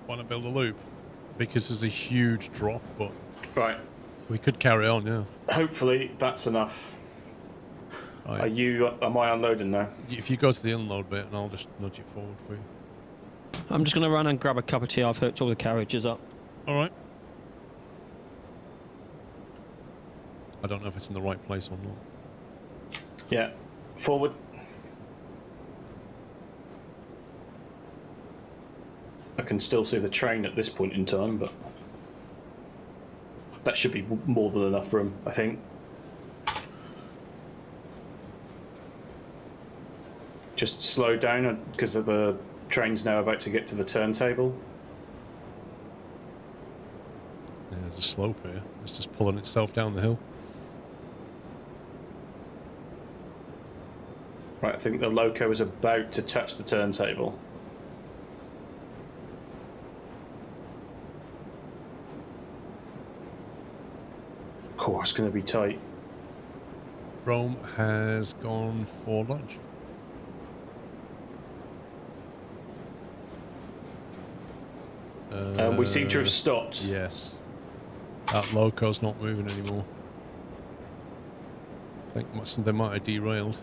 want to build a loop because there's a huge drop, but Right. we could carry on, yeah. Hopefully that's enough. Right. Am I unloading now? If you go to the unload bit, and I'll just nudge it forward for you. I'm just going to run and grab a cup of tea. I've hooked all the carriages up. All right. I don't know if it's in the right place or not. Yeah. Forward. I can still see the train at this point in time, but that should be more than enough room, I think. Just slow down because the train's now about to get to the turntable. Yeah, there's a slope here. It's just pulling itself down the hill. Right, I think the loco is about to touch the turntable. Oh, it's going to be tight. Rome has gone for lunch. We seem to have stopped. Yes. That loco's not moving anymore. I think they might have derailed.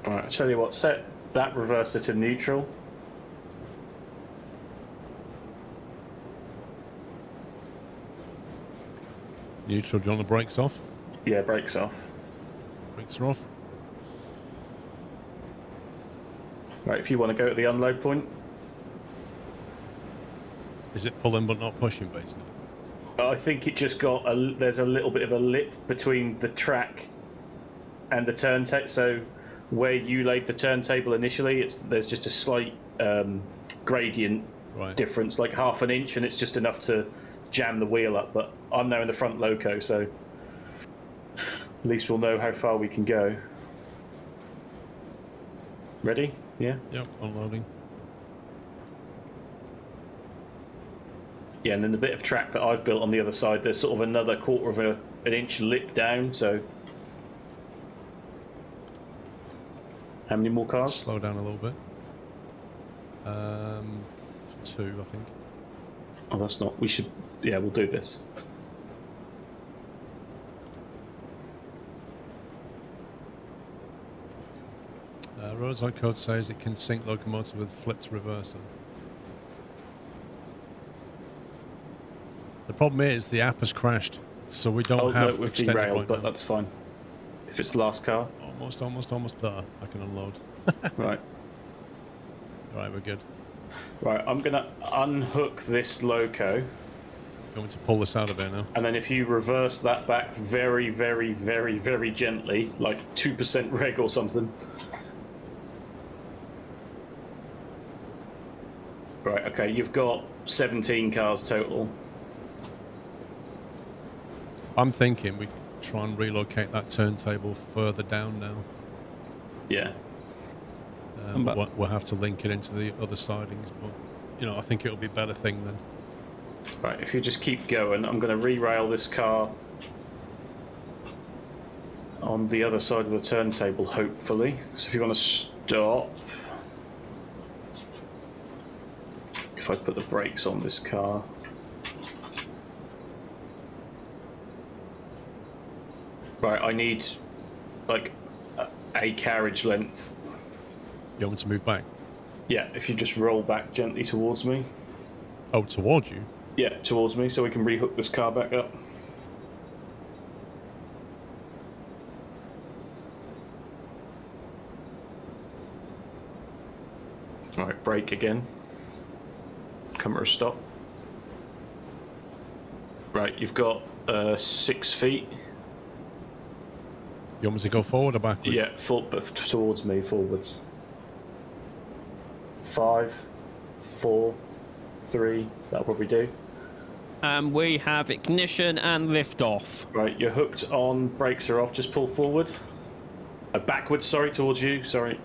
Right, I tell you what, set that reverser to neutral. Neutral, do you want the brakes off? Yeah, brakes off. Brakes are off. Right, if you want to go to the unload point. Is it pulling but not pushing, basically? I think it just got there's a little bit of a lip between the track and the turntable. So where you laid the turntable initially, there's just a slight gradient difference, like half an inch, and it's just enough to jam the wheel up. But I'm now in the front loco, so at least we'll know how far we can go. Ready? Yeah? Yep, unloading. Yeah, and then the bit of track that I've built on the other side, there's sort of another quarter of an inch lip down, so... How many more cars? Slow down a little bit. 2, I think. Oh, that's not... We should... Yeah, we'll do this. Roadside code says it can sync locomotive with flipped reverser. The problem is the app has crashed, so we don't have extended derailed, right but now. that's fine. If it's the last car. Almost there. I can unload. Right. Alright, we're good. Right, I'm going to unhook this loco. Going to pull this out of here now. And then if you reverse that back very, very, very, very gently, like 2% reg or something. Right, okay, you've got 17 cars total. I'm thinking we try and relocate that turntable further down now. Yeah. But we'll have to link it into the other sidings, but, you know, I think it'll be a better thing then. Right, if you just keep going, I'm going to re-rail this car on the other side of the turntable, hopefully. So if you want to stop... If I put the brakes on this car... Right, I need, like, a carriage length. You want me to move back? Yeah, if you just roll back gently towards me. Oh, towards you? Yeah, towards me, so we can rehook this car back up. Alright, brake again. Come to a stop. Right, you've got 6 feet. You want me to go forward or backwards? Yeah, towards me, forwards. 5, 4, 3, that'll probably do. We have ignition and liftoff. Right, you're hooked on, brakes are off, just pull forward. Backwards, sorry, towards you, sorry.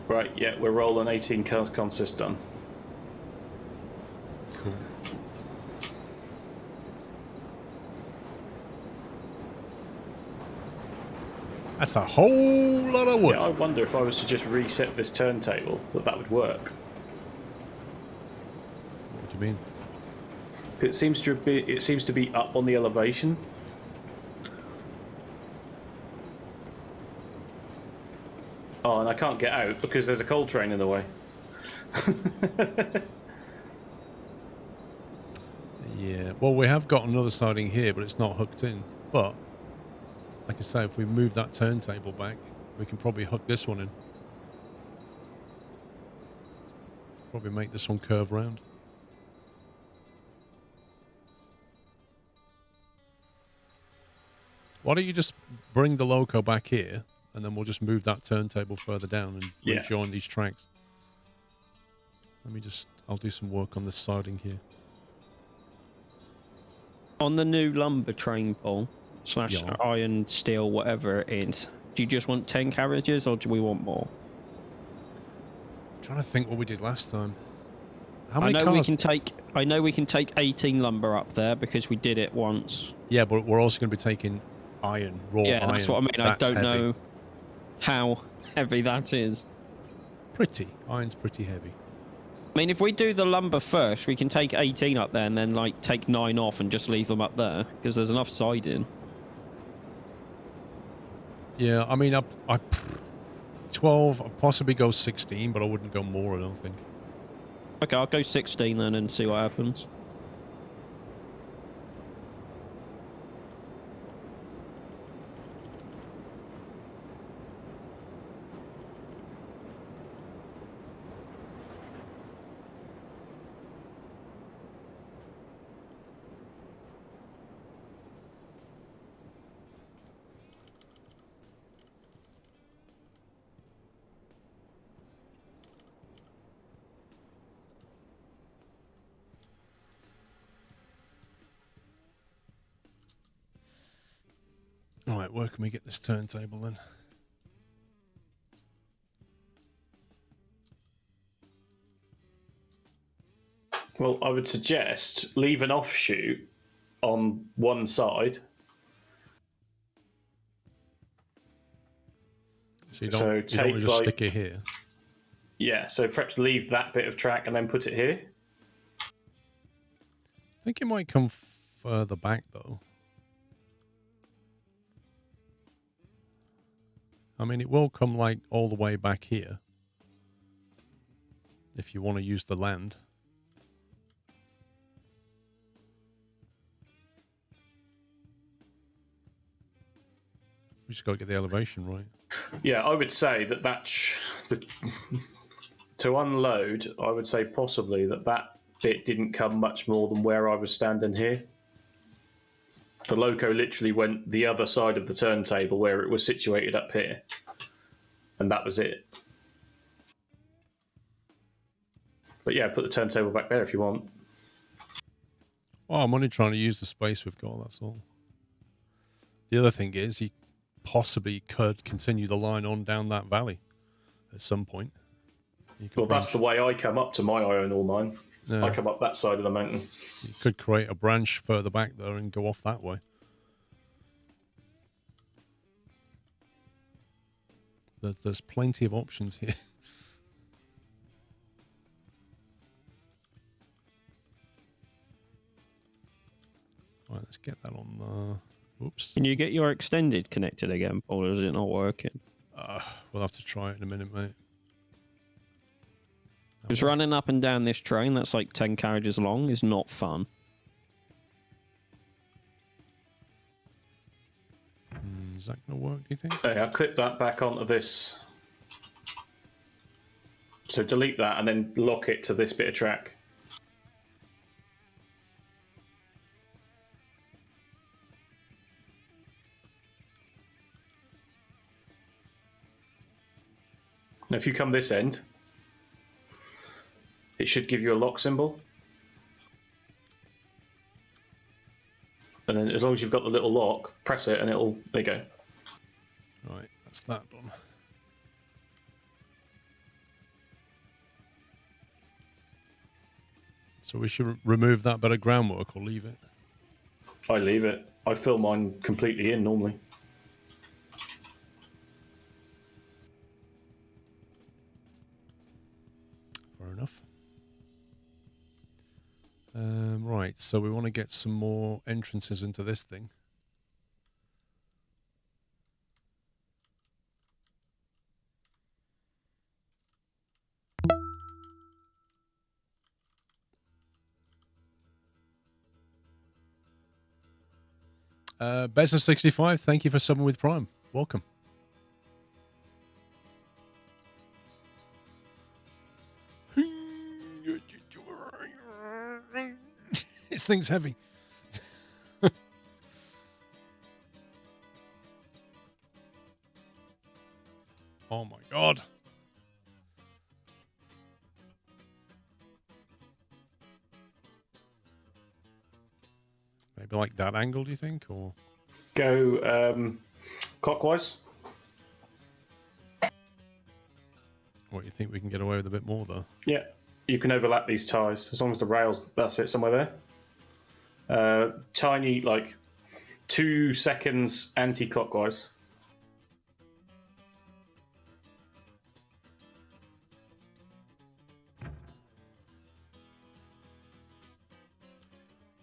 Right, yeah, we're rolling 18 consists done. Cool. That's a whole lot of wood. Yeah, I wonder if I was to just reset this turntable, that would work. What do you mean? It seems to be up on the elevation. Oh, and I can't get out because there's a coal train in the way. Yeah, well, we have got another siding here, but it's not hooked in. But, like I say, if we move that turntable back, we can probably hook this one in. Probably make this one curve round. Why don't you just bring the loco back here, and then we'll just move that turntable further down and rejoin these tracks. I'll do some work on this siding here. On the new lumber train pole, slash Yeah. iron, steel, whatever it is, do you just want 10 carriages or do we want more? I'm trying to think what we did last time. How I many know cars? I know we can take 18 lumber up there because we did it once. Yeah, but we're also going to be taking iron, raw iron. Yeah, that's what I mean. That's I don't heavy. know how heavy that is. Iron's pretty heavy. I mean, if we do the lumber first, we can take 18 up there and then, like, take 9 off and just leave them up there, because there's enough siding. Yeah, I mean, 12, I'd possibly go 16, but I wouldn't go more, I don't think. Okay, I'll go 16 then and see what happens. Alright, where can we get this turntable then? Well, I would suggest leave an offshoot on one side. So you don't want to just stick it here? Yeah, so perhaps leave that bit of track and then put it here. I think it might come further back, though. I mean, it will come, like, all the way back here. If you want to use the land. We just got to get the elevation right. Yeah, I would say to unload, I would say possibly that bit didn't come much more than where I was standing here. The loco literally went the other side of the turntable where it was situated up here. And that was it. But yeah, put the turntable back there if you want. Well, I'm only trying to use the space we've got, that's all. The other thing is, you possibly could continue the line on down that valley at some point. Well, that's the way I come up to my iron ore mine. Yeah. I come up that side of the mountain. You could create a branch further back there and go off that way. There's plenty of options here. Right, let's get that on. Oops. Can you get your extended connected again, Paul, or is it not working? We'll have to try it in a minute, mate. Just running up and down this train that's like 10 carriages long is not fun. Is that going to work, do you think? Okay, I'll clip that back onto this. So delete that and then lock it to this bit of track. Now if you come this end, it should give you a lock symbol. And then as long as you've got the little lock, press it and it'll, there you go. Right, that's that done. So we should remove that bit of groundwork or leave it. I leave it. I fill mine completely in normally. Fair enough. Right, so we want to get some more entrances into this thing. Beza65, thank you for subbing with Prime. Welcome. This thing's heavy. Oh my god. Maybe like that angle, do you think? Or Go clockwise. what, you think we can get away with a bit more though? Yeah, you can overlap these ties as long as the rails. That's it, somewhere there. Tiny, like 2 seconds anti-clockwise.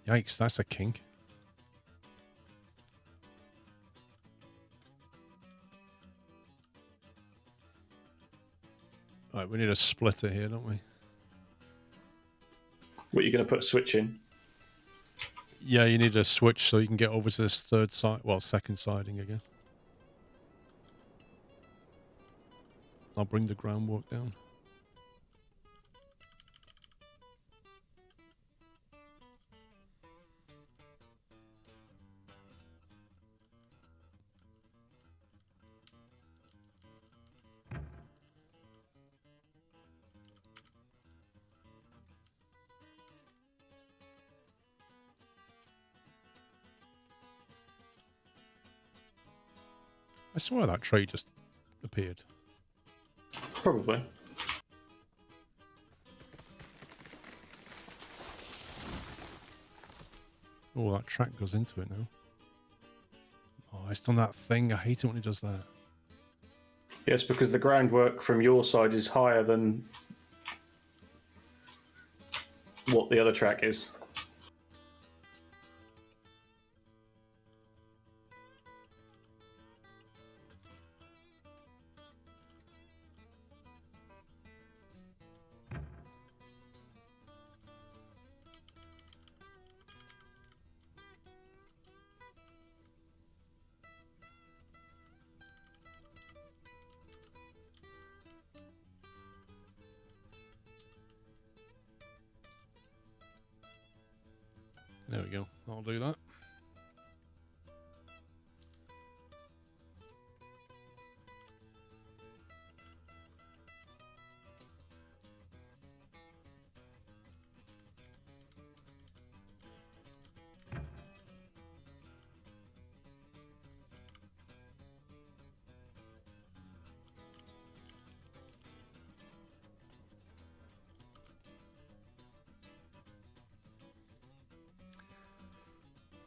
Yikes, that's a kink. Right, we need a splitter here, don't we? What, you're going to put a switch in? Yeah, you need a switch so you can get over to this third side, well, second siding, I guess. I'll bring the groundwork down. I swear that tray just appeared. Probably. Oh, that track goes into it now. Oh, it's done that thing. I hate it when it does that. Yes, because the groundwork from your side is higher than what the other track is. There we go. I'll do that.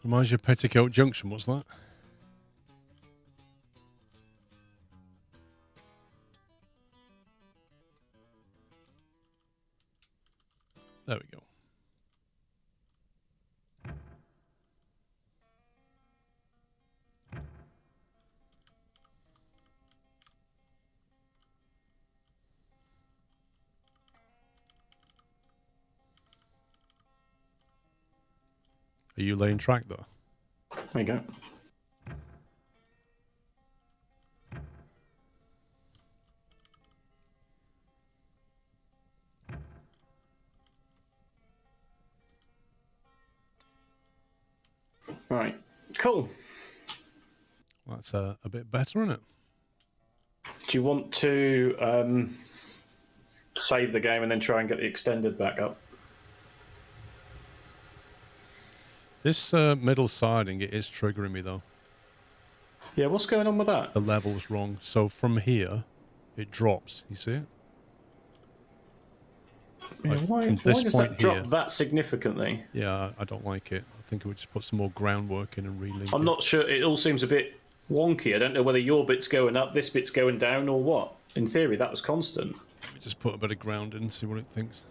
Reminds you of Petticoat Junction, what's that? There we go. Are you laying track though? There you go. Right. Cool. That's a bit better, isn't it? Do you want to save the game and then try and get the extended back up? This middle siding, it is triggering me though. Yeah, what's going on with that? The level's wrong. So from here, it drops. You see it? Yeah, Like, why from this does point that here, drop that significantly? yeah, I don't like it. I think it would just put some more groundwork in and relink I'm it. not sure. It all seems a bit wonky. I don't know whether your bit's going up, this bit's going down, or what. In theory, that was constant. Let me just put a bit of ground in and see what it thinks.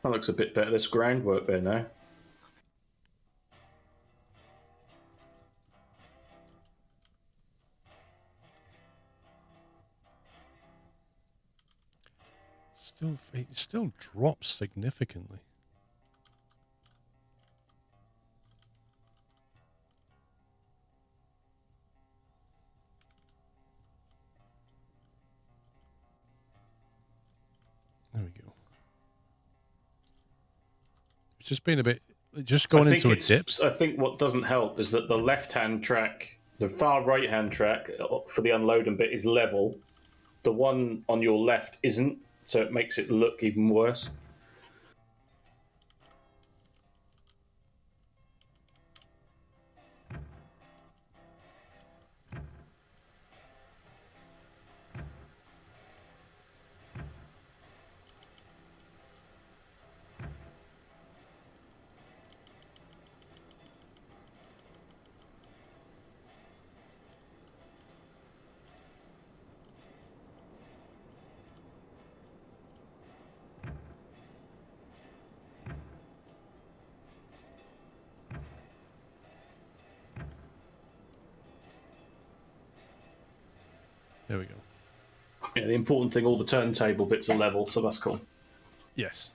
That looks a bit better. There's groundwork there now. It still drops significantly. There we go. It's just been a bit, just going into a dip. I think what doesn't help is that the left-hand track, the far right-hand track for the unloading bit is level. The one on your left isn't, so it makes it look even worse. There we go. Yeah, the important thing, all the turntable bits are level, so that's cool. Yes.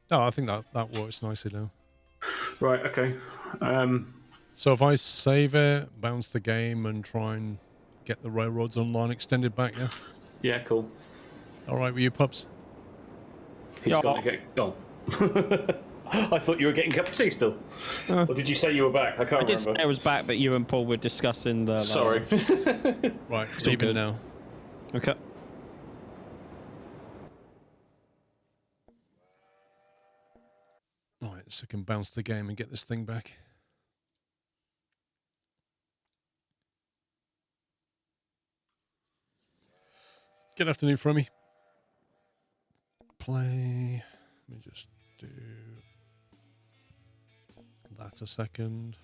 No, I think that works nicely now. Right, okay. So if I save it, bounce the game, and try and get the railroads online extended back, yeah? Yeah, cool. All right with you, pups? He's gone to get... Oh. I thought you were getting a cup of tea still. Or did you say you were back? I can't I did remember. say I was back, but you and Paul were discussing the... Sorry. Right, Still leaving good. now. Okay. All right, so I can bounce the game and get this thing back. Good afternoon, Frommy. Play. Let me just do that a second.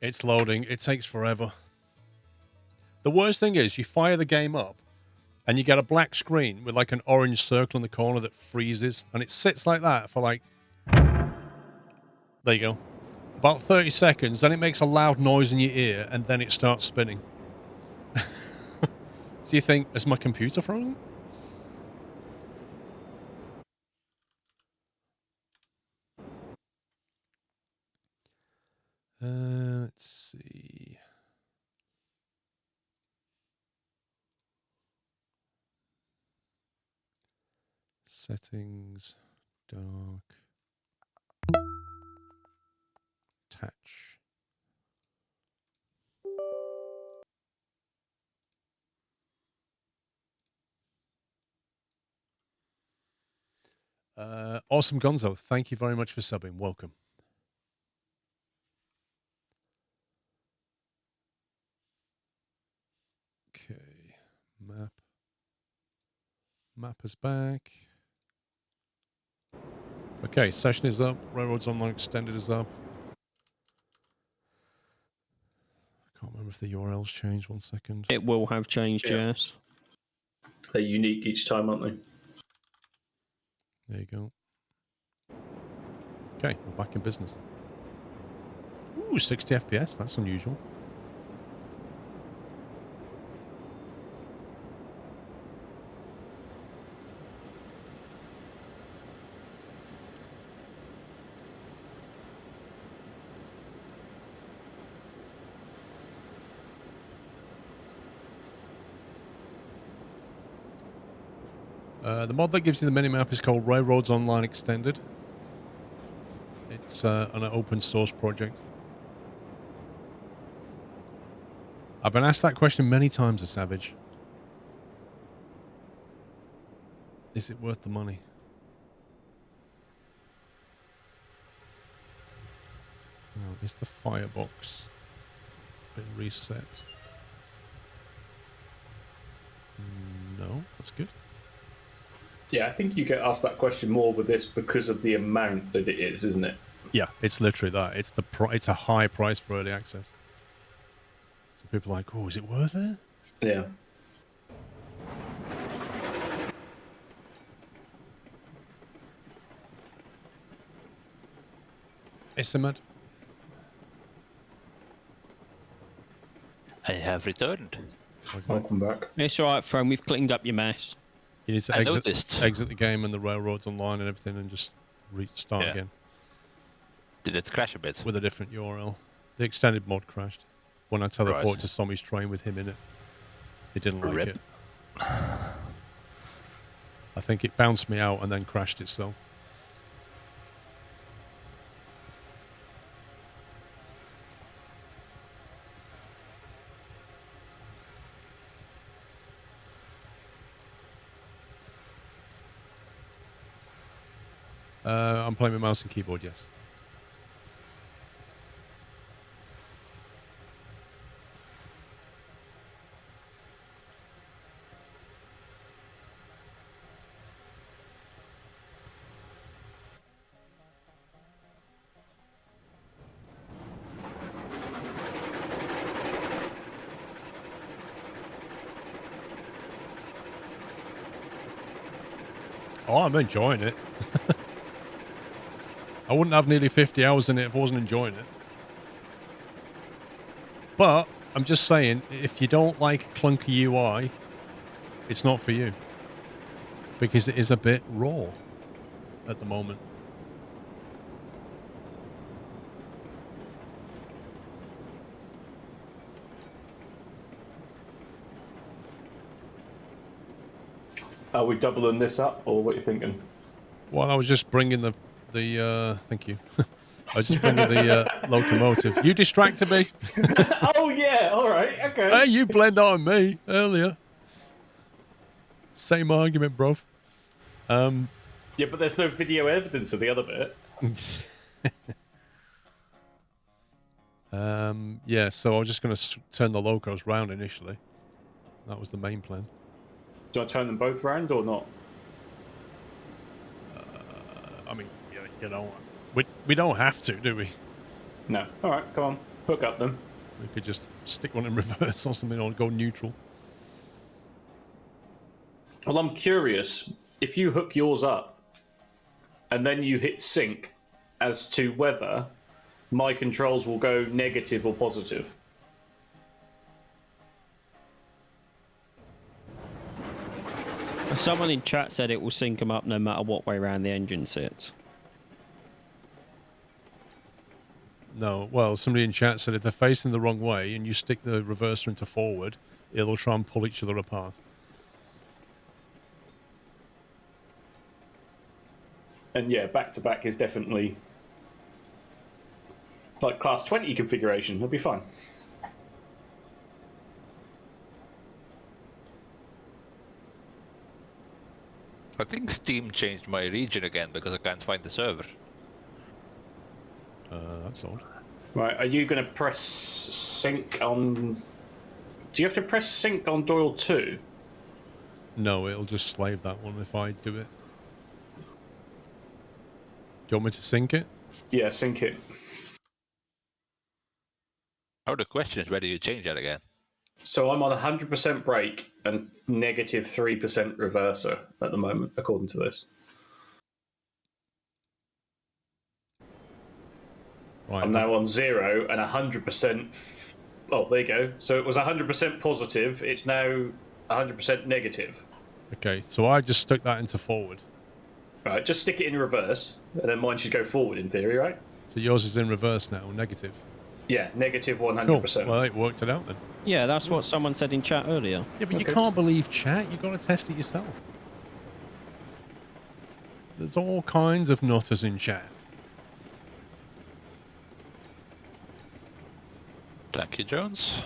It's loading. It takes forever. The worst thing is you fire the game up and you get a black screen with like an orange circle in the corner that freezes, and it sits like that for like, there you go, about 30 seconds. Then it makes a loud noise in your ear and then it starts spinning. So you think, is my computer frozen? Let's see. Settings, dark, touch. Awesome Gonzo, thank you very much for subbing. Welcome. Okay, map. Map is back. Okay, session is up. Railroads Online Extended is up. I can't remember if the URL's changed. 1 second. It will have changed, Yeah. yes. They're unique each time, aren't they? There you go. Okay, we're back in business. Ooh, 60 FPS. That's unusual. The mod that gives you the minimap is called Railroads Online Extended. It's an open source project. I've been asked that question many times, a Savage. Is it worth the money? Oh, is the firebox been reset? No, that's good. Yeah, I think you get asked that question more with this because of the amount that it is, isn't it? Yeah, it's literally that. It's it's a high price for early access. So people are like, oh, is it worth it? Yeah. Estimate? I have returned. Welcome back. It's all right, Fran. We've cleaned up your mess. You need to I noticed. exit the game and the Railroads Online and everything and just restart Yeah. again Did it crash a bit? with a different URL. The extended mod crashed when I teleported Right. to Sommy's train with him in it. He didn't like Rip. it. I think it bounced me out and then crashed itself. I'm playing with mouse and keyboard, yes. Oh, I'm enjoying it. I wouldn't have nearly 50 hours in it if I wasn't enjoying it. But I'm just saying, if you don't like clunky UI, it's not for you. Because it is a bit raw at the moment. Are we doubling this up, or what are you thinking? Well, I was just bringing the thank you. I was just bringing the locomotive. You distracted me. Oh yeah, all right, okay. Hey, you blamed that on me earlier. Same argument, bruv. Yeah, but there's no video evidence of the other bit. Yeah, so I was just going to turn the locos round initially. That was the main plan. Do I turn them both round or not? I mean, you know, we don't have to, do we? No. All right, come on, hook up them. We could just stick one in reverse or something, or go neutral. Well, I'm curious if you hook yours up and then you hit sync as to whether my controls will go negative or positive. Someone in chat said it will sync them up no matter what way around the engine sits. No, well, somebody in chat said if they're facing the wrong way and you stick the reverser into forward, it'll try and pull each other apart. And yeah, back to back is definitely like class 20 configuration. It'll be fine. I think Steam changed my region again because I can't find the server. That's odd. Right, are you going to press sync on... Do you have to press sync on Doyle 2? No, it'll just slave that one if I do it. Do you want me to sync it? Yeah, sync it. Oh, the question is whether you change that again. So I'm on 100% brake and negative 3% reverser at the moment, according to this. Right. I'm now on 0 and 100%. Oh, there you go. So it was 100% positive. It's now 100% negative. Okay, so I just stuck that into forward. Right, just stick it in reverse, and then mine should go forward in theory, right? So yours is in reverse now, negative. Yeah, negative Cool. 100%. Well, it worked it out then. Yeah, that's what someone said in chat earlier. Yeah, but you Okay. can't believe chat. You've got to test it yourself. There's all kinds of nutters in chat. Thank you, Jones.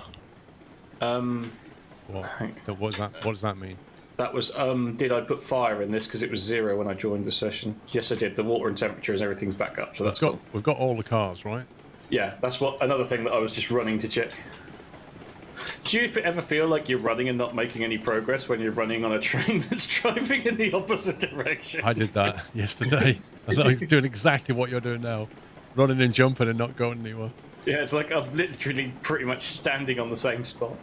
What? So what does that mean? That was, did I put fire in this because it was 0 when I joined the session? Yes, I did. The water and temperatures, everything's back up, so that's cool. We've got all the cars, right? Yeah, that's what another thing that I was just running to check. Do you ever feel like you're running and not making any progress when you're running on a train that's driving in the opposite direction? I did that yesterday. I was doing exactly what you're doing now. Running and jumping and not going anywhere. Yeah, it's like I'm literally pretty much standing on the same spot.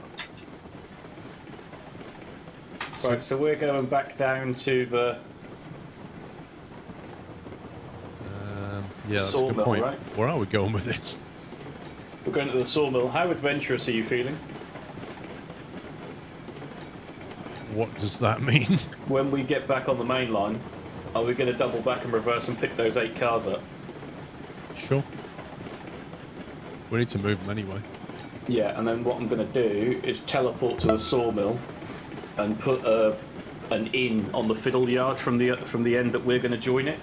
Right, so we're going back down to the Yeah, that's a good sawmill, point. right? Where are we going with this? We're going to the sawmill. How adventurous are you feeling? What does that mean? When we get back on the main line, are we going to double back and reverse and pick those 8 cars up? Sure. We need to move them anyway. Yeah, and then what I'm going to do is teleport to the sawmill and put an inn on the fiddle yard from the end that we're going to join it.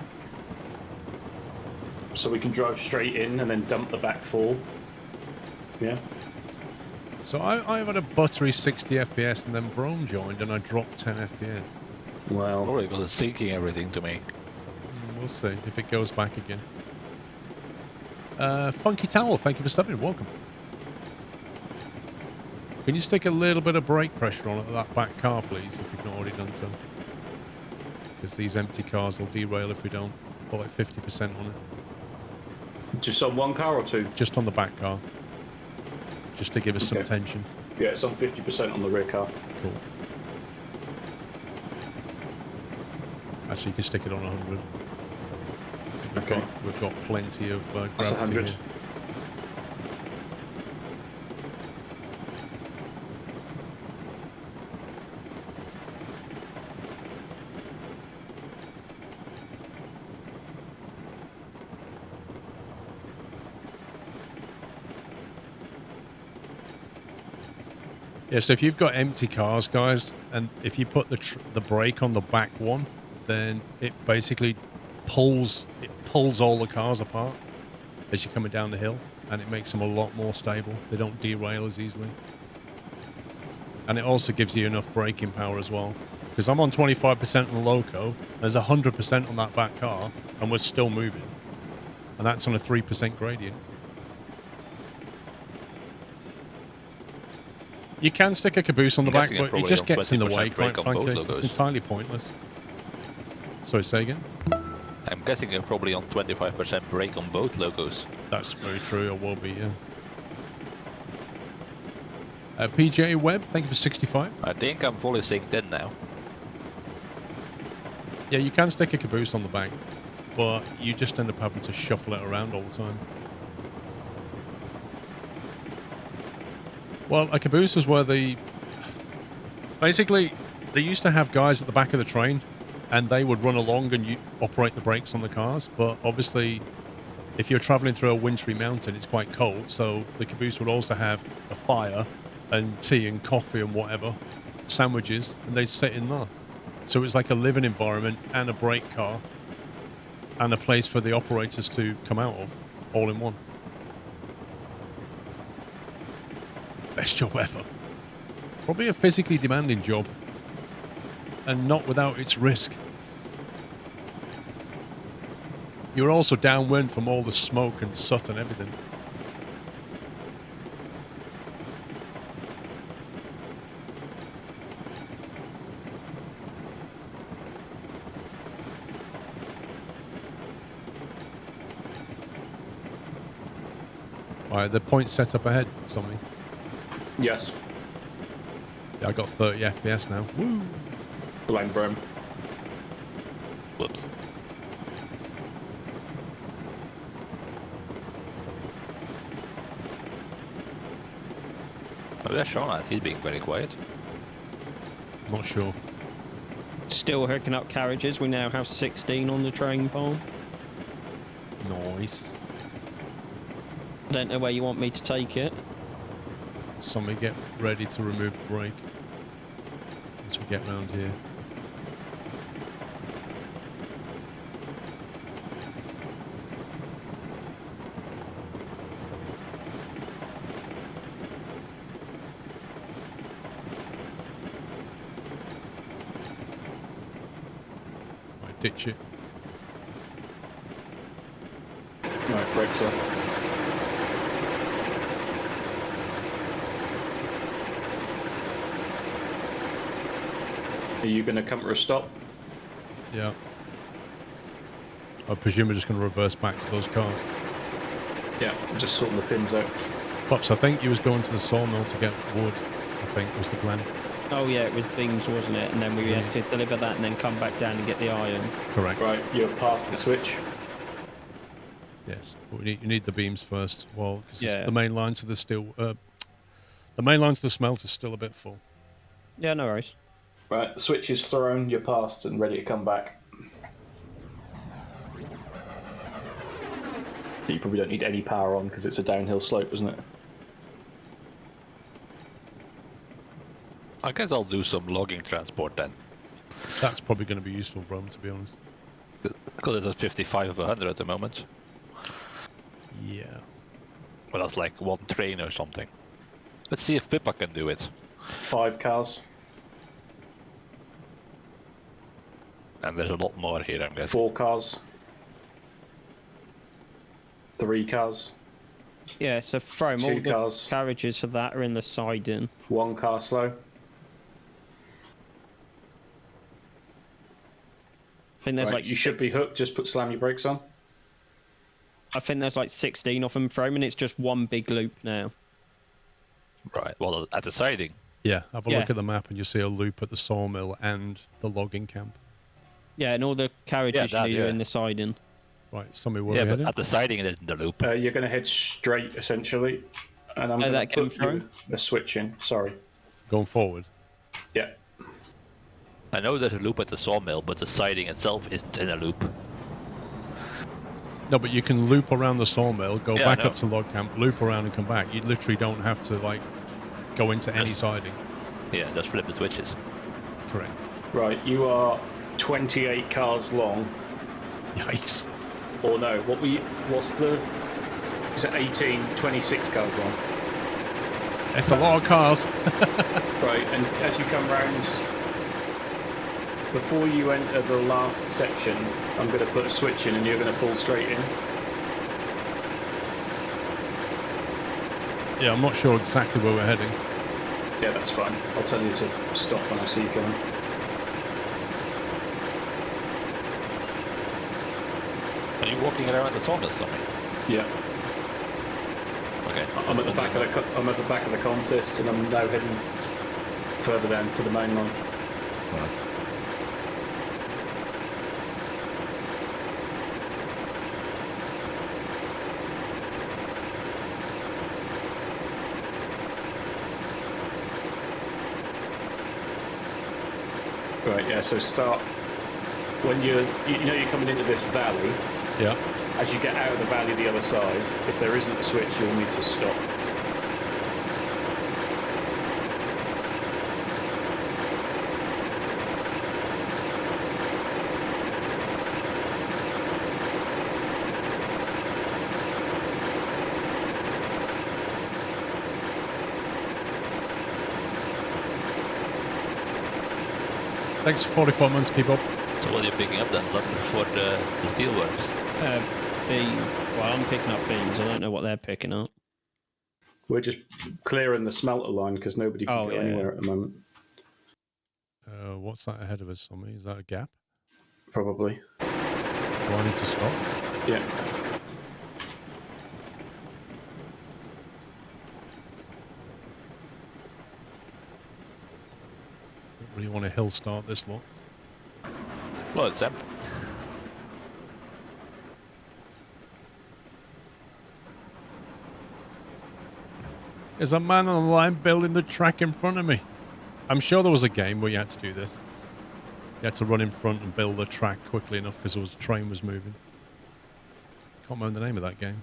So we can drive straight in and then dump the back 4. Yeah. So I had a buttery 60 FPS and then Vrome joined and I dropped 10 FPS. Well, Probably because it's syncing everything to me. We'll see if it goes back again. Funky Towel, thank you for subbing. Welcome. Can you stick a little bit of brake pressure on that back car, please, if you've not already done so? Because these empty cars will derail if we don't. Put like 50% on it. just on one car or 2? Just on the back car. Just to give us some Okay. tension. Yeah, it's on 50% on the rear car. Cool. Actually, you can stick it on 100. Okay. We've got plenty of That's gravity 100. here. Yeah, so if you've got empty cars, guys, and if you put the brake on the back one, then it basically pulls all the cars apart as you're coming down the hill, and it makes them a lot more stable. They don't derail as easily. And it also gives you enough braking power as well. Because I'm on 25% on the loco, there's 100% on that back car, and we're still moving. And that's on a 3% gradient. You can stick a caboose on the I'm back, guessing it but it probably just on gets in the 20% way, quite brake on both frankly. It's logos. entirely pointless. Sorry, say again? I'm guessing you're probably on 25% brake on both logos. That's very true, or will be, yeah. PJ Webb, thank you for 65. I think I'm fully synced in now. Yeah, you can stick a caboose on the back, but you just end up having to shuffle it around all the time. Well, a caboose was where basically, they used to have guys at the back of the train, and they would run along and operate the brakes on the cars, but obviously, if you're traveling through a wintry mountain, it's quite cold, so the caboose would also have a fire and tea and coffee and whatever, sandwiches, and they'd sit in there. So it was like a living environment and a brake car and a place for the operators to come out of, all in one. Best job ever. Probably a physically demanding job, and not without its risk. You're also downwind from all the smoke and soot and everything. Alright, the point set up ahead, Tommy. Yes. Yeah, I got 30 FPS now. Woo! Blame Brom. Whoops. Oh, there's Sean. He's being very quiet. Not sure. Still hooking up carriages. We now have 16 on the train pole. Nice. Don't know where you want me to take it. Somebody get ready to remove the brake as we get round here. Right, ditch it. Right, brakes off. Are you going to come to a stop? Yeah. I presume we're just going to reverse back to those cars. Yeah, I'm just sorting the pins out. Pops, I think you was going to the sawmill to get wood, I think was the plan. Oh yeah, it was beams, wasn't it? And then we had to deliver that and then come back down and get the iron. Correct. Right, you're past the switch. Yes. But you need the beams first. Well, because Yeah. the main line to the steel... the main line to the smelter's still a bit full. Yeah, no worries. Right, the switch is thrown, you're past and ready to come back. You probably don't need any power on because it's a downhill slope, isn't it? I guess I'll do some logging transport then. That's probably going to be useful for them, to be honest. Because it's at 55 of 100 at the moment. Yeah. Well, that's like one train or something. Let's see if Pippa can do it. 5 cars, And there's a lot more here, I'm guessing. 4 cars, 3 cars, Yeah, so throw 'em. All 2 the cars, carriages for that are in the siding. 1 car slow. I think there's Right, like you should be hooked, just slam your brakes on. I think there's like 16 of them thrown, and it's just one big loop now. Right, well, at the siding. Yeah, have a Yeah. look at the map and you see a loop at the sawmill and the logging camp. Yeah, and all the carriages that, you need are yeah. in the siding. Right, somebody where Yeah, we but heading? at the siding it isn't the loop. You're going to head straight, essentially. And I'm going that to came put through? you a switch in, sorry. Going forward. Yeah. I know there's a loop at the sawmill, but the siding itself isn't in a loop. No, but you can loop around the sawmill, go Yeah, back I know. up to log camp, loop around and come back. You literally don't have to, like, go into any siding. Yeah, just flip the switches. Correct. Right, you are 28 cars long. Yikes. Or no, what's the... Is it 18, 26 cars long? It's a lot of cars. Right, and as you come round, before you enter the last section, I'm going to put a switch in and you're going to pull straight in. Yeah, I'm not sure exactly where we're heading. Yeah, that's fine. I'll tell you to stop when I see you coming. Are you walking around the sawmill something? Yeah. Okay. I'm at the back of the I'm at the back of the consist, and I'm now heading further down to the main line. Right, yeah. So start when you know you're coming into this valley. Yeah. As you get out of the valley the other side, if there isn't a switch, you'll need to stop. Thanks for 44 months, keep up. So what are you picking up then? Lumber for the steelworks? Well, I'm picking up beams. I don't know what they're picking up. We're just clearing the smelter line because nobody can Oh, go yeah. anywhere at the moment. What's that ahead of us, Tommy? Is that a gap? Probably. Do I need to stop? Yeah. Don't really want to hill start this lot. Well, it's empty. There's a man on the line building the track in front of me. I'm sure there was a game where you had to do this. You had to run in front and build a track quickly enough because a train was moving. Can't remember the name of that game.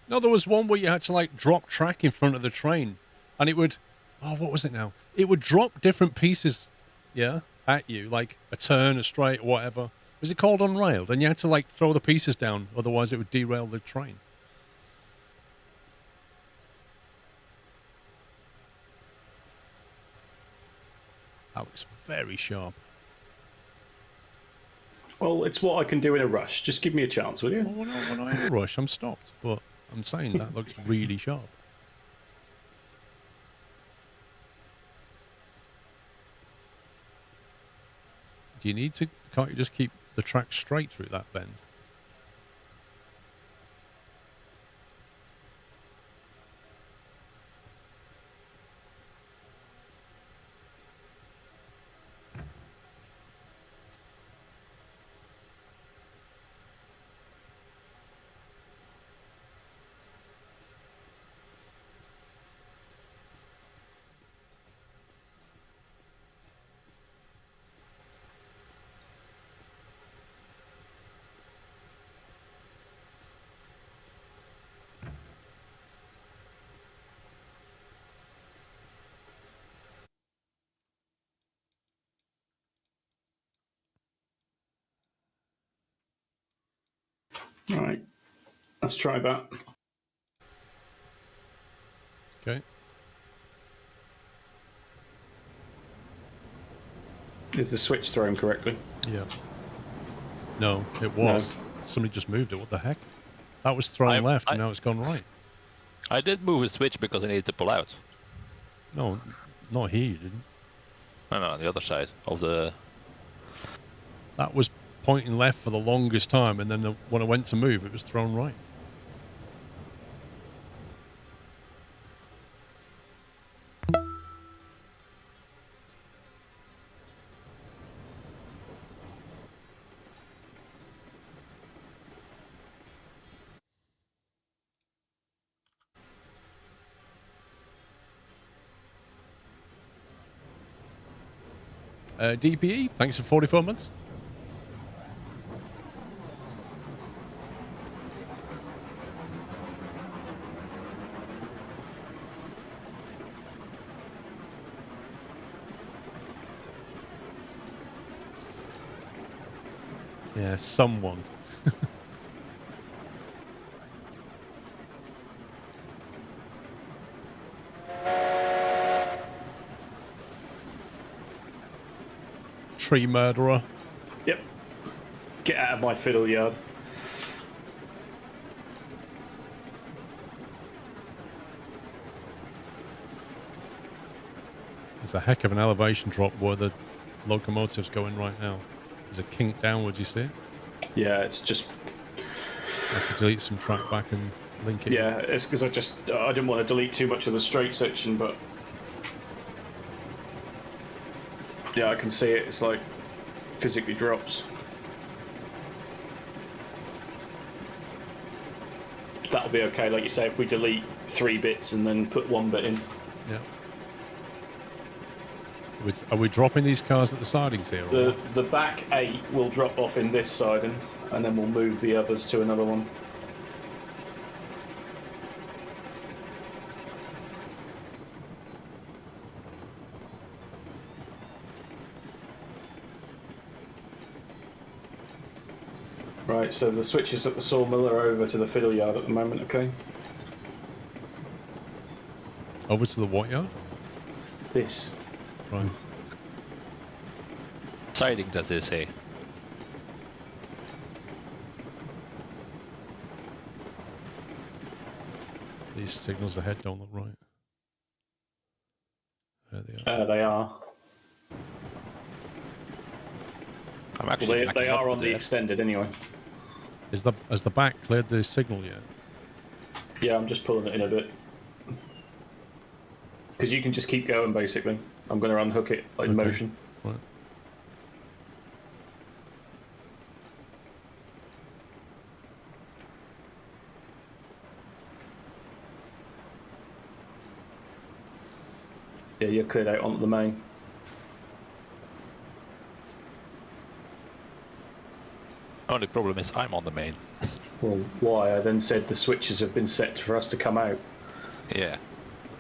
No, there was one where you had to like drop track in front of the train, and it would, oh, what was it now? It would drop different pieces, yeah, at you, like a turn, a straight, whatever. Was it called Unrailed? And you had to like throw the pieces down, otherwise it would derail the train. That looks very sharp. Well, it's what I can do in a rush. Just give me a chance, will you? Well, when I in a rush, I'm stopped, but I'm saying that looks really sharp. Do you need to? Can't you just keep the track straight through that bend? All right. Let's try that. Okay. Is the switch thrown correctly? Yeah. No, it was. No. Somebody just moved it. What the heck? That was thrown left, and now it's gone right. I did move a switch because I needed to pull out. No, not here, you didn't. No, on the other side of the... That was pointing left for the longest time, and then when I went to move, it was thrown right. DPE, thanks for 44 months. Yeah, someone. Tree murderer. Yep. Get out of my fiddle yard. There's a heck of an elevation drop where the locomotive's going right now. There's a kink downwards, you see it? Yeah, it's just... I have to delete some track back and link it. Yeah, it's because I didn't want to delete too much of the straight section, but... Yeah, I can see it. It's like physically drops. That'll be okay, like you say, if we delete 3 bits and then put 1 bit in. Yeah. Are we dropping these cars at the sidings here? Or The back 8 will drop off in this siding, and then we'll move the others to another one. Right, so the switches at the sawmill are over to the fiddle yard at the moment, okay? over to the what yard? This. Right. Sidings, as they say. These signals ahead don't look right. There they are. They are. I'm actually. Well, they are on the extended anyway. Has the back cleared the signal yet? Yeah, I'm just pulling it in a bit. Because you can just keep going, basically. I'm going to unhook it in motion. Right. Yeah, you're cleared out onto the main. Only problem is I'm on the main. Well, why? I then said the switches have been set for us to come out. Yeah.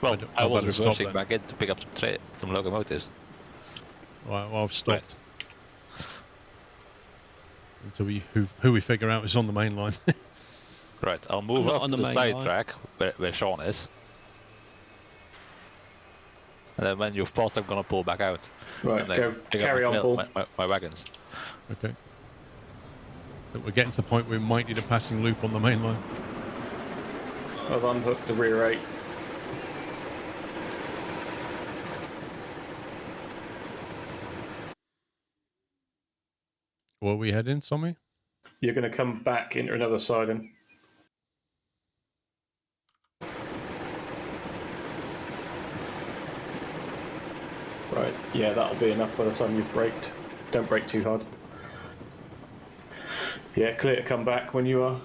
Well, I I'd was better stop reversing then. back in to pick up some locomotives. Right, well, I've stopped. Until who we figure out is on the main line. Right, I'll move not off on to the the main side line. track where Sean is. And then when you've paused, I'm gonna pull back out. Right, and then go. pick up Carry on, Paul. my wagons. Okay. But we're getting to the point where we might need a passing loop on the main line. I've unhooked the rear 8. Where are we heading, Tommy? You're going to come back into another siding. Right, yeah, that'll be enough by the time you've braked. Don't brake too hard. Yeah, clear to come back when you are.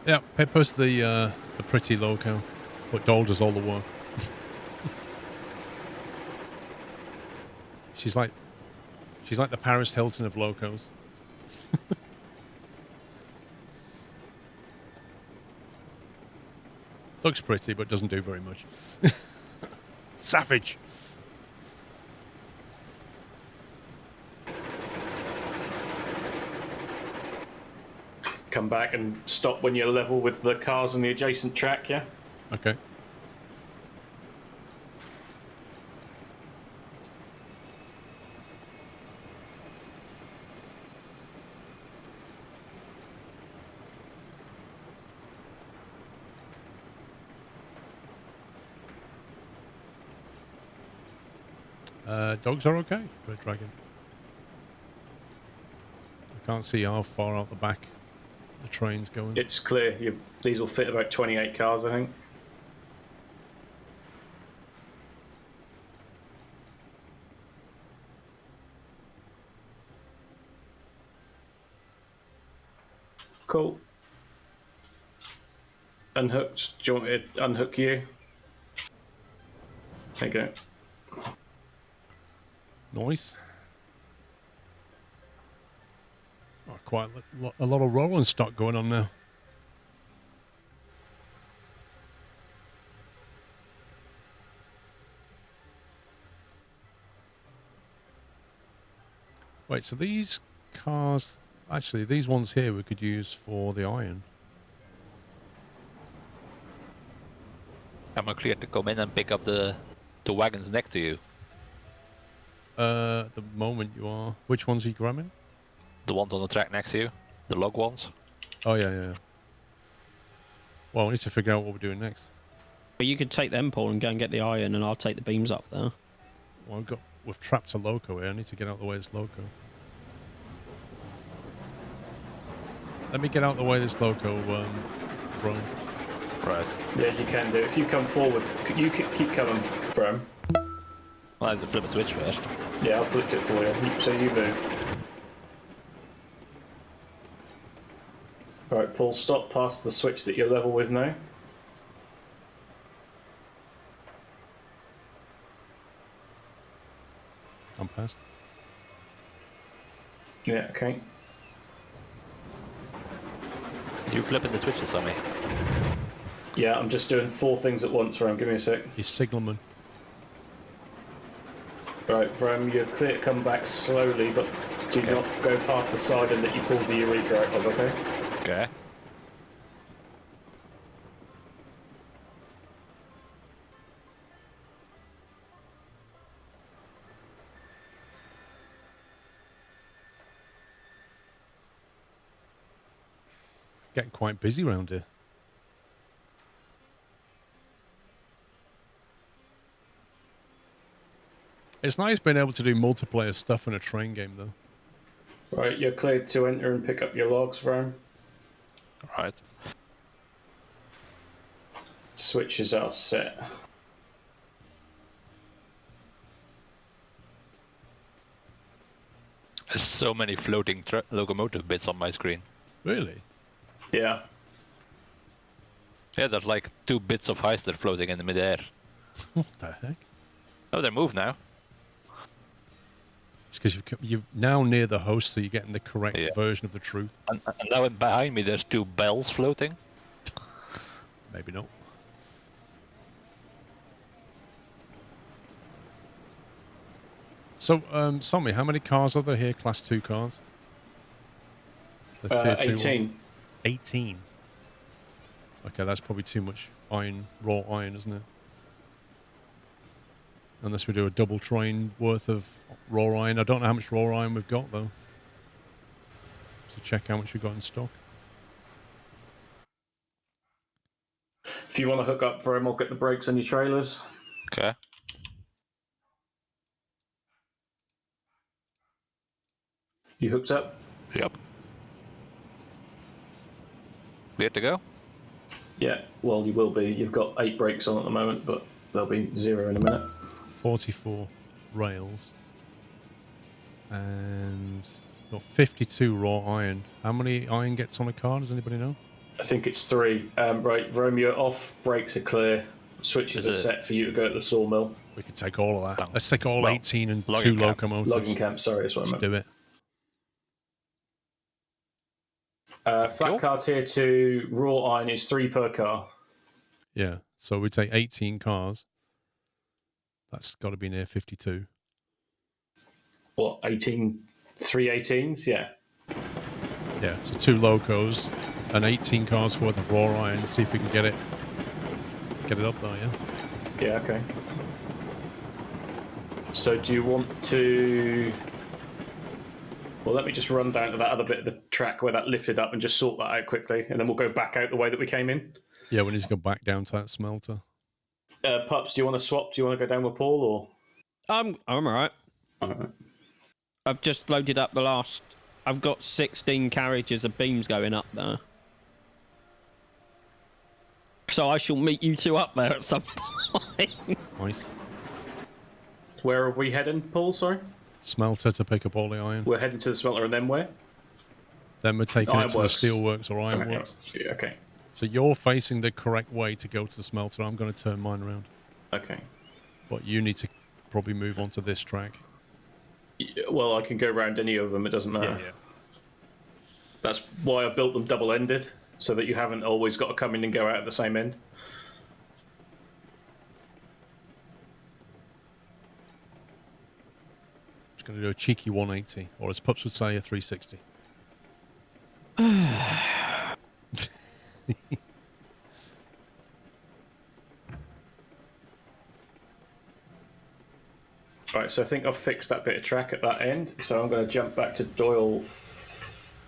Yeah, Pippa's the pretty loco, but Dole does all the work. she's like the Paris Hilton of locos. Looks pretty, but doesn't do very much. Savage. Come back and stop when you're level with the cars on the adjacent track, yeah? Okay. Dogs are okay, Red Dragon. I can't see how far out the back the train's going. It's clear. These will fit about 28 cars, I think. Cool. Unhooked. Do you want me to unhook you? There you go. Nice. Oh, quite a lot of rolling stock going on now. Wait, so these cars... Actually, these ones here we could use for the iron. Am I clear to come in and pick up the wagons next to you? At the moment you are... Which ones are you grabbing? The ones on the track next to you? The log ones? Oh, yeah. Well, we need to figure out what we're doing next. But you could take them, Paul, and go and get the iron, and I'll take the beams up there. Well, we've trapped a loco here. I need to get out of the way of this loco. Let me get out of the way of this loco, Brian. Right. Yeah, you can do. If you come forward, you keep coming from. Well, I have to flip a switch first. Yeah, I'll flip it for you. So you move. Right, Paul, stop past the switch that you're level with now. I'm past. Yeah, okay. You flipping the switches on me? Yeah, I'm just doing 4 things at once, Ram. Give me a sec. He's signalman. Right, Ram, you're clear to come back slowly, but do not go past the side and that you pulled the Eureka out of, okay? Okay. Getting quite busy around here. It's nice being able to do multiplayer stuff in a train game, though. Right, you're cleared to enter and pick up your logs, Rome. Right. Switches are set. There's so many floating locomotive bits on my screen. Really? Yeah. Yeah, there's like 2 bits of Heister floating in the midair. What the heck? Oh, they move now. It's because you're now near the host, so you're getting the correct Yeah. version of the truth. And now behind me there's 2 bells floating. Maybe not. So, Sammy, how many cars are there here? Class 2 cars? The tier 2 one? 18. 18. Okay, that's probably too much iron, raw iron, isn't it? Unless we do a double train worth of raw iron. I don't know how much raw iron we've got, though. So check how much we've got in stock. If you want to hook up for him, I'll get the brakes on your trailers. Okay. You hooked up? Yep. Clear to go? Yeah, well, you will be. You've got 8 brakes on at the moment, but there'll be 0 in a minute. 44 rails. And got 52 raw iron. How many iron gets on a car? Does anybody know? I think it's 3. Right, Rome, you're off. Brakes are clear. Switches are set for you to go to the sawmill. We could take all of that. Let's take all 18 and 2 logging camp. locomotives. Logging camp, sorry, that's what I Let's meant. do it. Flat car tier 2, raw iron is 3 per car. Yeah. So we take 18 cars. That's got to be near 52. What, 18? 3 18s? Yeah. Yeah, so 2 locos and 18 cars worth of raw iron. See if we can get it up there, yeah? Yeah, okay. So do you want to... Well, let me just run down to that other bit of the track where that lifted up and just sort that out quickly, and then we'll go back out the way that we came in. Yeah, we need to go back down to that smelter. Pups, do you want to swap? Do you want to go down with Paul, or...? I'm alright. Alright. I've just loaded up the last... I've got 16 carriages of beams going up there. So I shall meet you 2 up there at some point. Nice. Where are we heading, Paul, sorry? Smelter to pick up all the iron. We're heading to the smelter, and then where? Then we're taking it to the Ironworks. steelworks or ironworks. Yeah, okay. So you're facing the correct way to go to the smelter. I'm going to turn mine around. Okay. But you need to probably move on to this track. Yeah, well, I can go around any of them, it doesn't matter. Yeah. That's why I built them double-ended, so that you haven't always got to come in and go out at the same end. Just going to do a cheeky 180, or as Pups would say, a 360. Right, so I think I've fixed that bit of track at that end, so I'm going to jump back to Doyle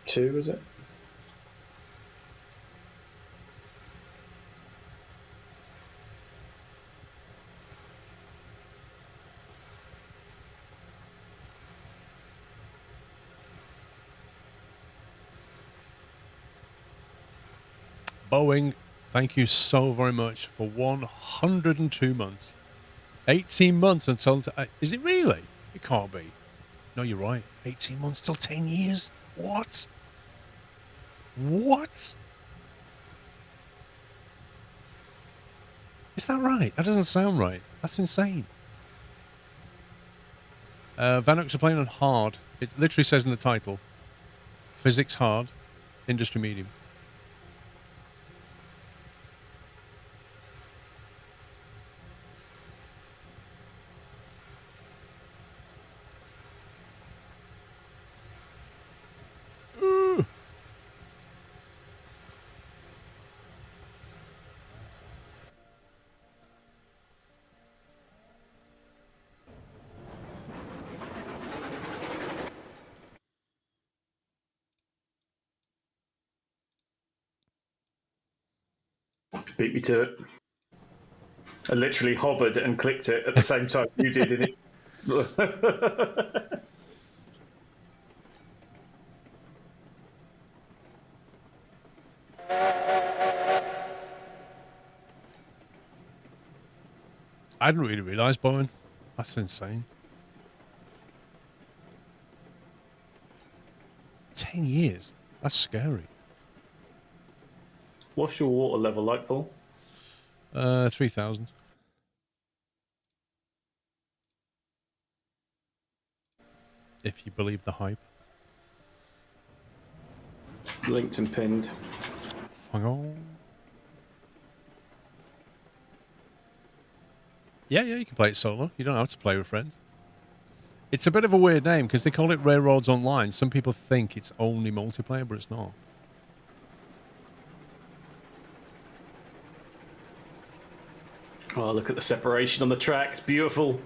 2, is it? Boeing, thank you so very much for 102 months. 18 months until... is it really? It can't be. No, you're right. 18 months till 10 years? What? What? Is that right? That doesn't sound right. That's insane. Vanox are playing on hard. It literally says in the title. Physics hard, industry medium. Beat me to it. I literally hovered and clicked it at the same time you did, didn't it? I didn't really realise, Bowen. That's insane. 10 years. That's scary. What's your water level like, Paul? 3,000. If you believe the hype. Linked and pinned. Hang on. Yeah, you can play it solo. You don't have to play with friends. It's a bit of a weird name because they call it Railroads Online. Some people think it's only multiplayer, but it's not. Oh, look at the separation on the track. It's beautiful.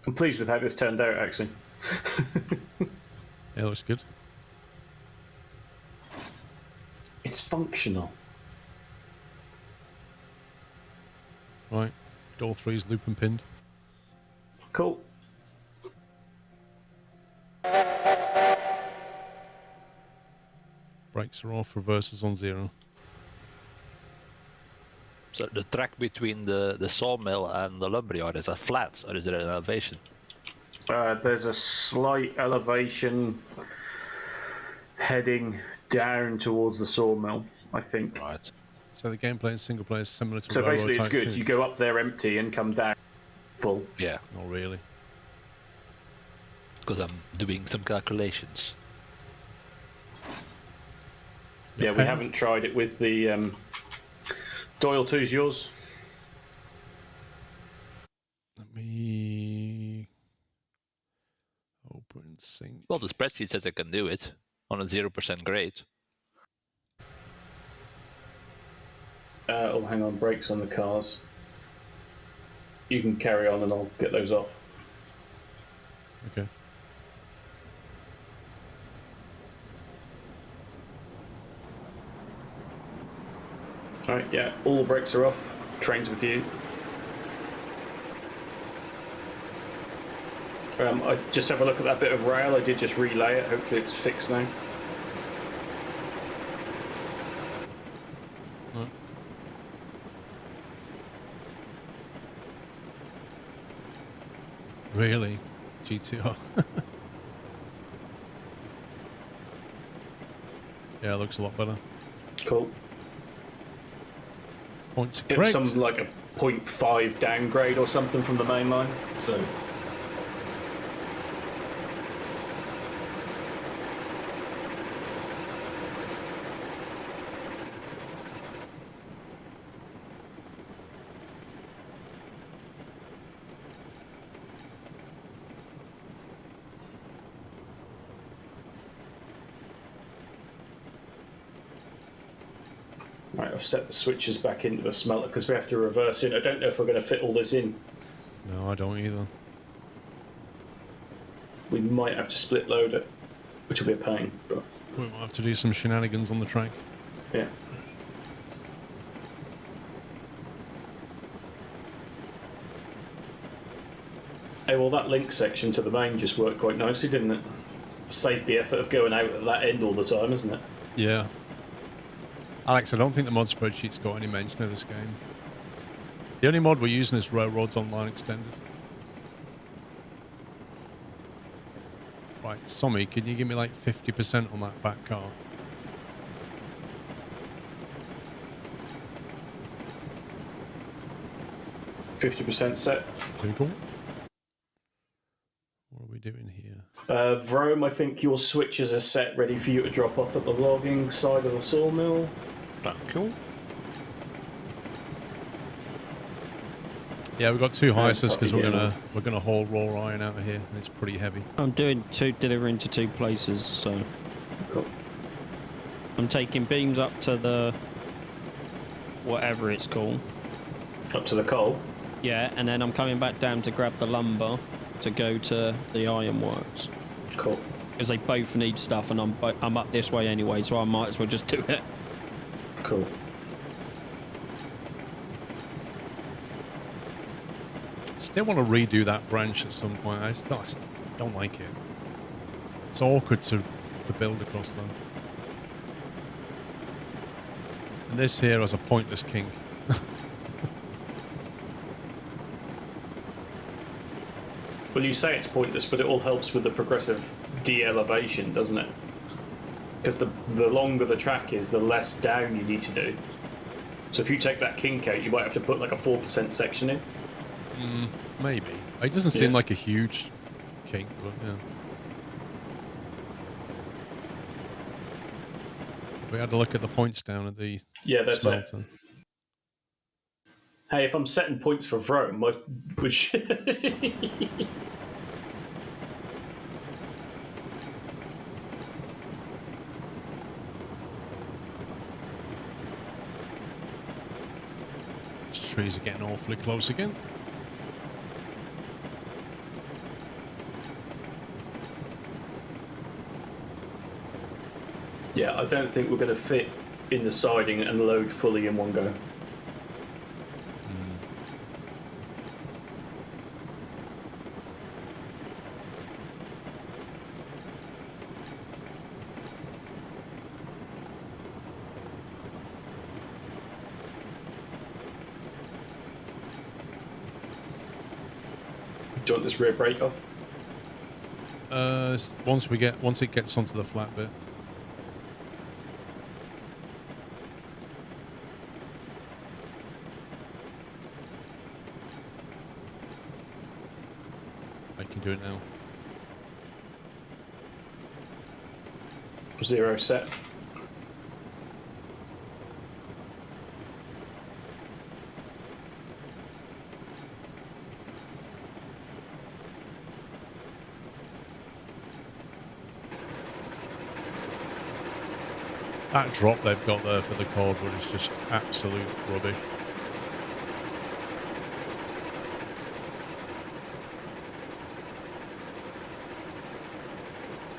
I'm pleased with how this turned out, actually. Yeah, it looks good. It's functional. Right. All three's loop and pinned. Cool. Brakes are off, reverses on 0. So the track between the sawmill and the lumberyard, is that flat or is there an elevation? There's a slight elevation heading down towards the sawmill, I think. Right. So the gameplay in single player is similar to So Railroad basically, it's good. Tycoon. You go up there empty and come down full. Yeah, Not really. because I'm doing some calculations. Yeah, we haven't tried it with the Doyle 2's yours. Let me open sync. Well, the spreadsheet says I can do it on a 0% grade. Oh, hang on, brakes on the cars. You can carry on and I'll get those off. Okay. Alright, yeah, all the brakes are off. Train's with you. I just have a look at that bit of rail. I did just relay it. Hopefully it's fixed now. Really? GTR. Yeah, it looks a lot better. Cool. Points It was correct. something like a 0.5 downgrade or something from the main line. So right, I've set the switches back into the smelter because we have to reverse it. I don't know if we're going to fit all this in. No, I don't either. We might have to split load it, which will be a pain. But We might have to do some shenanigans on the track. yeah. Hey, well, that link section to the main just worked quite nicely, didn't it? Saved the effort of going out at that end all the time, isn't it? Yeah. Alex, I don't think the mod spreadsheet's got any mention of this game. The only mod we're using is Railroads Online Extended. Right, Sommy, can you give me like 50% on that back car? %50 set. Google. What are we doing here? Vrome, I think your switches are set ready for you to drop off at the logging side of the sawmill. Cool. Yeah, we've got 2 Hyces because we're gonna haul raw iron out of here, and it's pretty heavy. I'm doing delivering to 2 places, so Cool. I'm taking beams up to the whatever it's called. Up to the coal. Yeah, and then I'm coming back down to grab the lumber to go to the ironworks Cool. because they both need stuff, and I'm up this way anyway, so I might as well just do it. Cool. still want to redo that branch at some point. I just don't like it. It's awkward to build across them. And this here has a pointless kink. Well, you say it's pointless, but it all helps with the progressive de-elevation, doesn't it? Because the longer the track is, the less down you need to do. So if you take that kink out, you might have to put like a 4% section in. Maybe. It doesn't seem like a huge kink, but yeah. We had a look at the points down at the smelter. Hey, if I'm setting points for Rome, which These trees are getting awfully close again. yeah, I don't think we're going to fit in the siding and load fully in one go. Do you want this rear brake off? Once it gets onto the flat bit. I can do it now. 0 set. That drop they've got there for the cordwood is just absolute rubbish.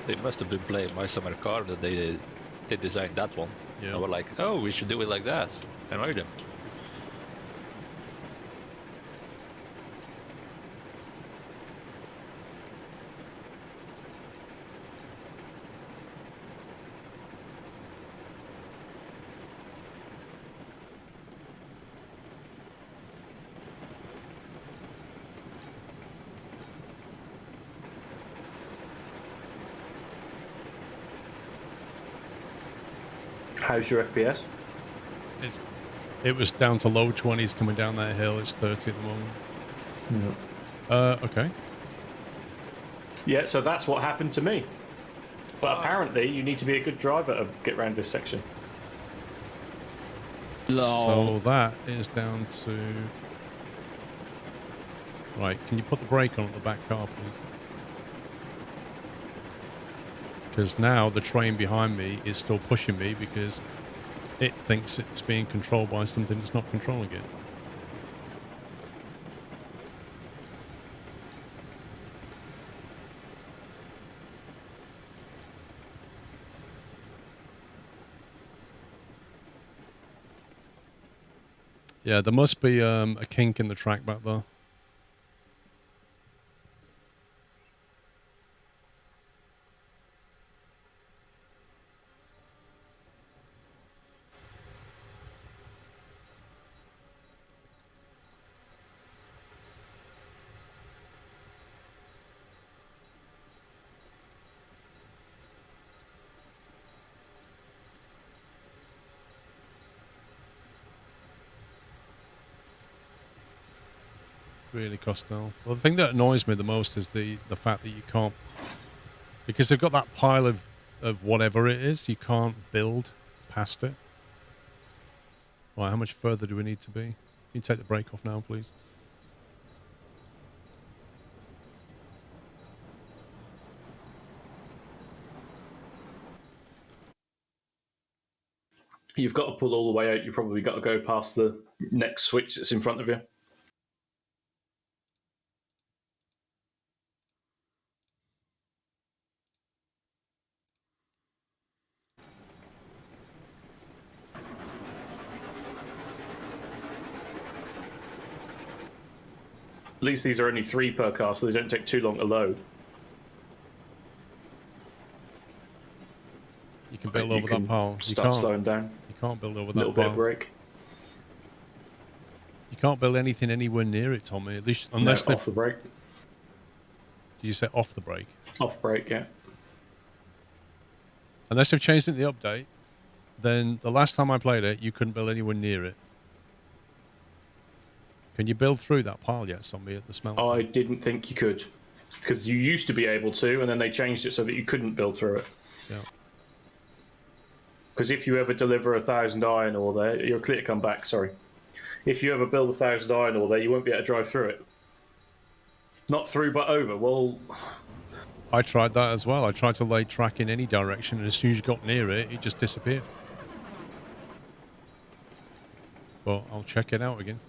They must have been playing My Summer Car that they designed that one. Yeah. And we're like, oh, we should do it like that. Annoy them. How's your FPS? It was down to low 20s coming down that hill. It's 30 at the moment. Okay. Yeah, so that's what happened to me. But apparently, you need to be a good driver to get around this section. So that is down to... Right, can you put the brake on at the back car, please? Because now the train behind me is still pushing me because it thinks it's being controlled by something that's not controlling it. Yeah, there must be a kink in the track back there. Really, Costello. Well, the thing that annoys me the most is the fact that you can't, because they've got that pile of whatever it is, you can't build past it. Right, how much further do we need to be? Can you take the brake off now, please? You've got to pull all the way out. You've probably got to go past the next switch that's in front of you. least these are only 3 per car, so they don't take too long to load. You can build You over can that pile. You start can't. slowing down. You can't build over A little that bit pile. of brake. You can't build anything anywhere near it, Tommy. At least unless No, they've. off the brake. Do you say off the brake? Off brake, yeah. Unless they've changed it in the update, then the last time I played it, you couldn't build anywhere near it. Can you build through that pile yet, zombie, at the smelter? I didn't think you could, because you used to be able to, and then they changed it so that you couldn't build through it. Yeah. Because if you ever deliver 1,000 iron ore there, you're clear to come back. Sorry. If you ever build 1,000 iron ore there, you won't be able to drive through it. Not through, but over. Well, I tried that as well. I tried to lay track in any direction, and as soon as you got near it, it just disappeared. But I'll check it out again.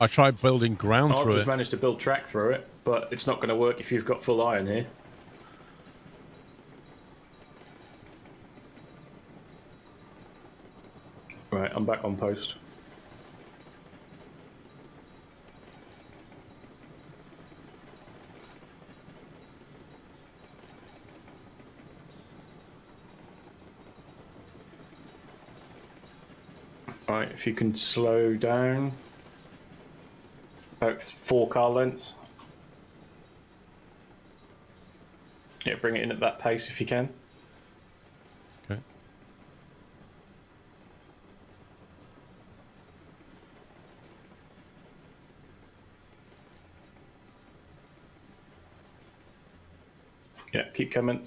I tried building ground I've through just it. managed to build track through it, but it's not going to work if you've got full iron here. Right, I'm back on post. Right, if you can slow down. About 4 car lengths. Yeah, bring it in at that pace if you can. Okay. Yeah, keep coming.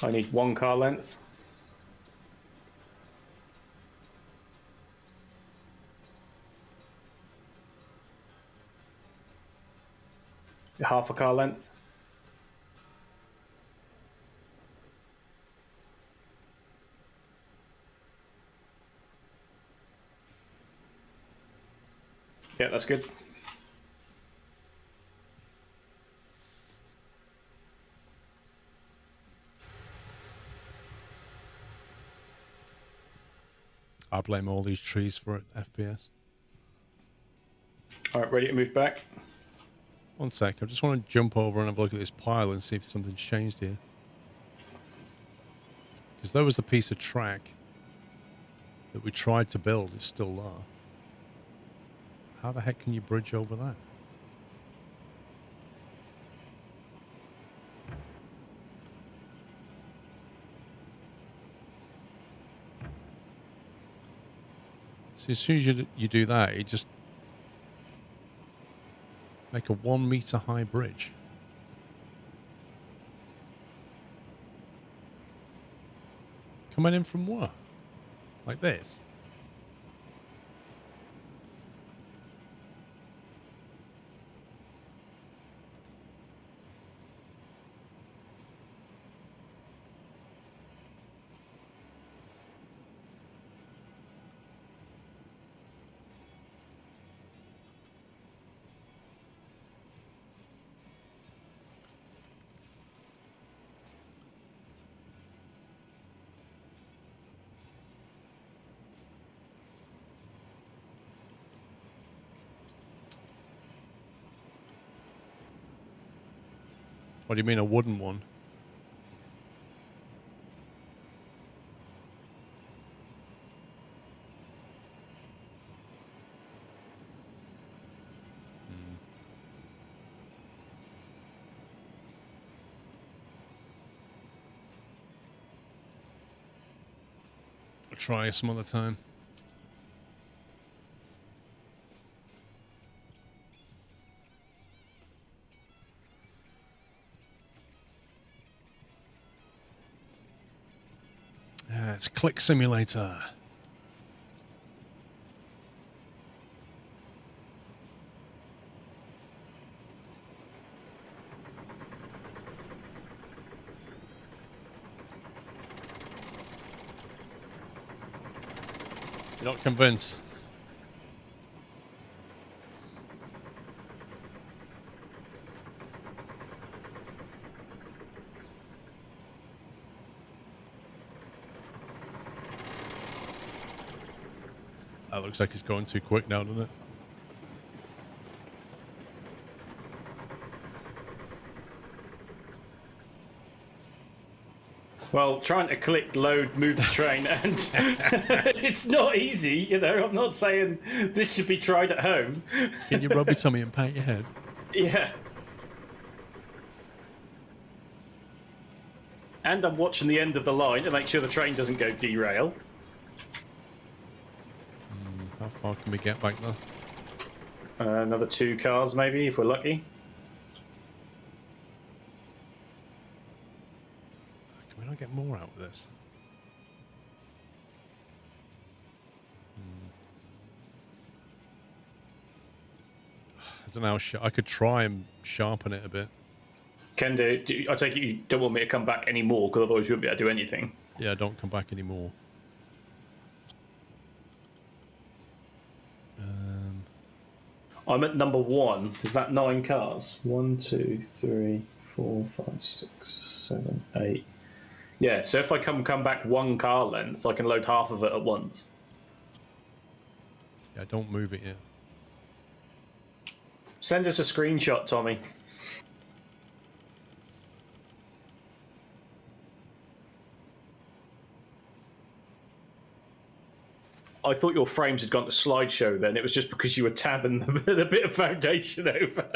I need 1 car length. Half a car length. Yeah, that's good. I blame all these trees for it, FPS. All right, ready to move back? One sec, I just want to jump over and have a look at this pile and see if something's changed here. Because there was a piece of track that we tried to build. It's still there. How the heck can you bridge over that? So as soon as you do that, it just make a 1 meter high bridge. Coming in from what? Like this? What do you mean a wooden one? I'll try some other time. It's Click Simulator. You're not convinced? That looks like it's going too quick now, doesn't it? Well, trying to click, load, move the train, and it's not easy, you know. I'm not saying this should be tried at home. Can you rub your tummy and pat your head? Yeah. And I'm watching the end of the line to make sure the train doesn't go derail. How far can we get back there? Another 2 cars, maybe, if we're lucky. Can we not get more out of this? I don't know how I could try and sharpen it a bit. Kendo, I take it you don't want me to come back anymore, because otherwise you wouldn't be able to do anything. Yeah, don't come back anymore. I'm at number 1. Is that 9 cars? 1, 2, 3, 4, 5, 6, 7, 8. Yeah, so if I come back 1 car length, I can load half of it at once. Yeah, don't move it yet. Send us a screenshot, Tommy. I thought your frames had gone to slideshow then. It was just because you were tabbing the bit of foundation over.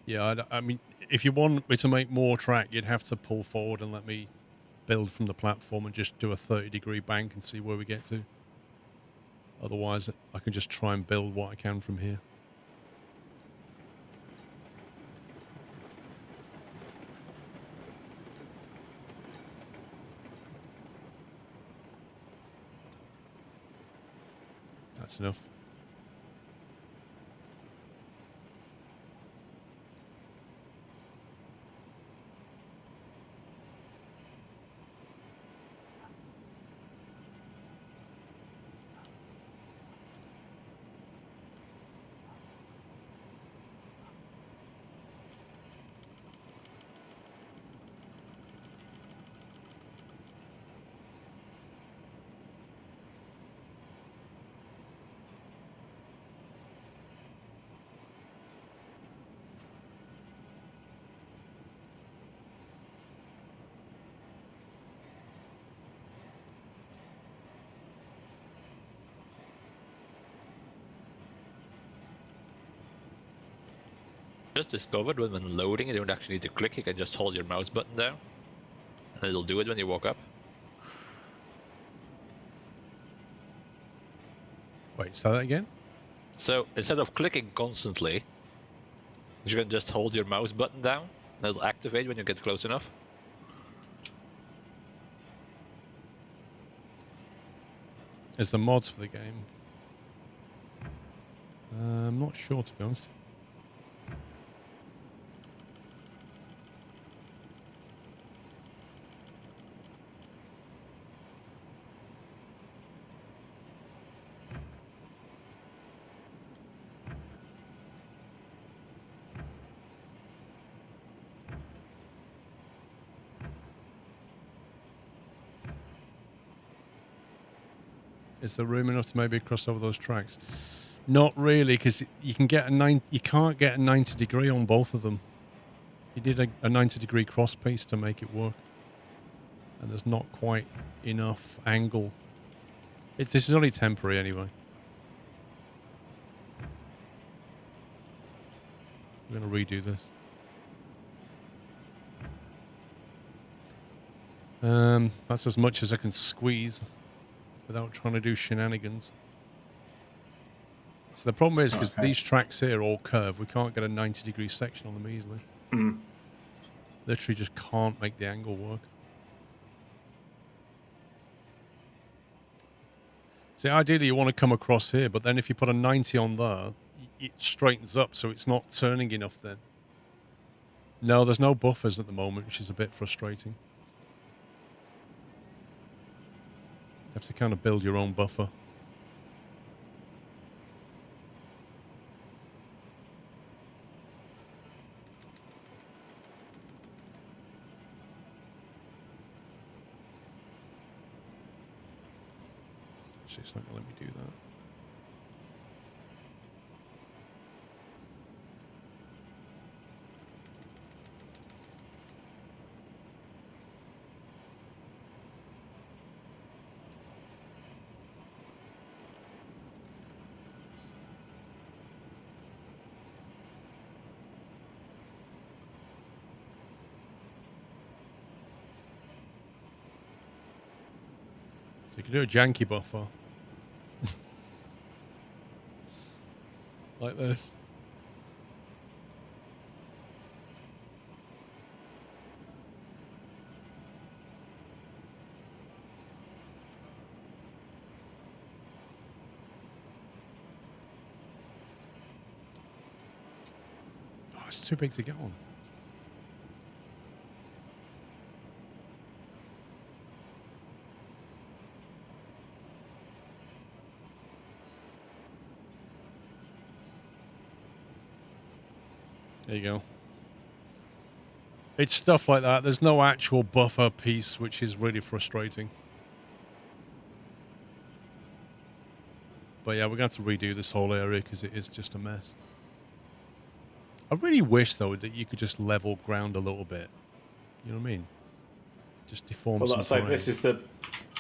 Yeah, I mean, if you want me to make more track, you'd have to pull forward and let me build from the platform and just do a 30-degree bank and see where we get to. Otherwise, I can just try and build what I can from here. That's enough. Just discovered when loading, you don't actually need to click. You can just hold your mouse button down, and it'll do it when you walk up. Wait, say that again? So instead of clicking constantly, you can just hold your mouse button down, and it'll activate when you get close enough. Is the mods for the game? I'm not sure, to be honest. Is there room enough to maybe cross over those tracks? Not really, because you can get you can't get a 90-degree on both of them. You did a 90-degree cross piece to make it work, and there's not quite enough angle. This is only temporary anyway. We're going to redo this. That's as much as I can squeeze without trying to do shenanigans. So the problem is, because these tracks here are all curved, we can't get a 90-degree section on them easily. Literally just can't make the angle work. See, ideally you want to come across here, but then if you put a 90 on there, it straightens up, so it's not turning enough then. No, there's no buffers at the moment, which is a bit frustrating. You have to kind of build your own buffer. Actually, it's not going to let me do that. So you can do a janky buffer. Like this. Oh, it's too big to get on. There you go. It's stuff like that. There's no actual buffer piece, which is really frustrating. But yeah, we're going to have to redo this whole area because it is just a mess. I really wish, though, that you could just level ground a little bit. You know what I mean? Just deform Well, some like I say, terrain. this is the.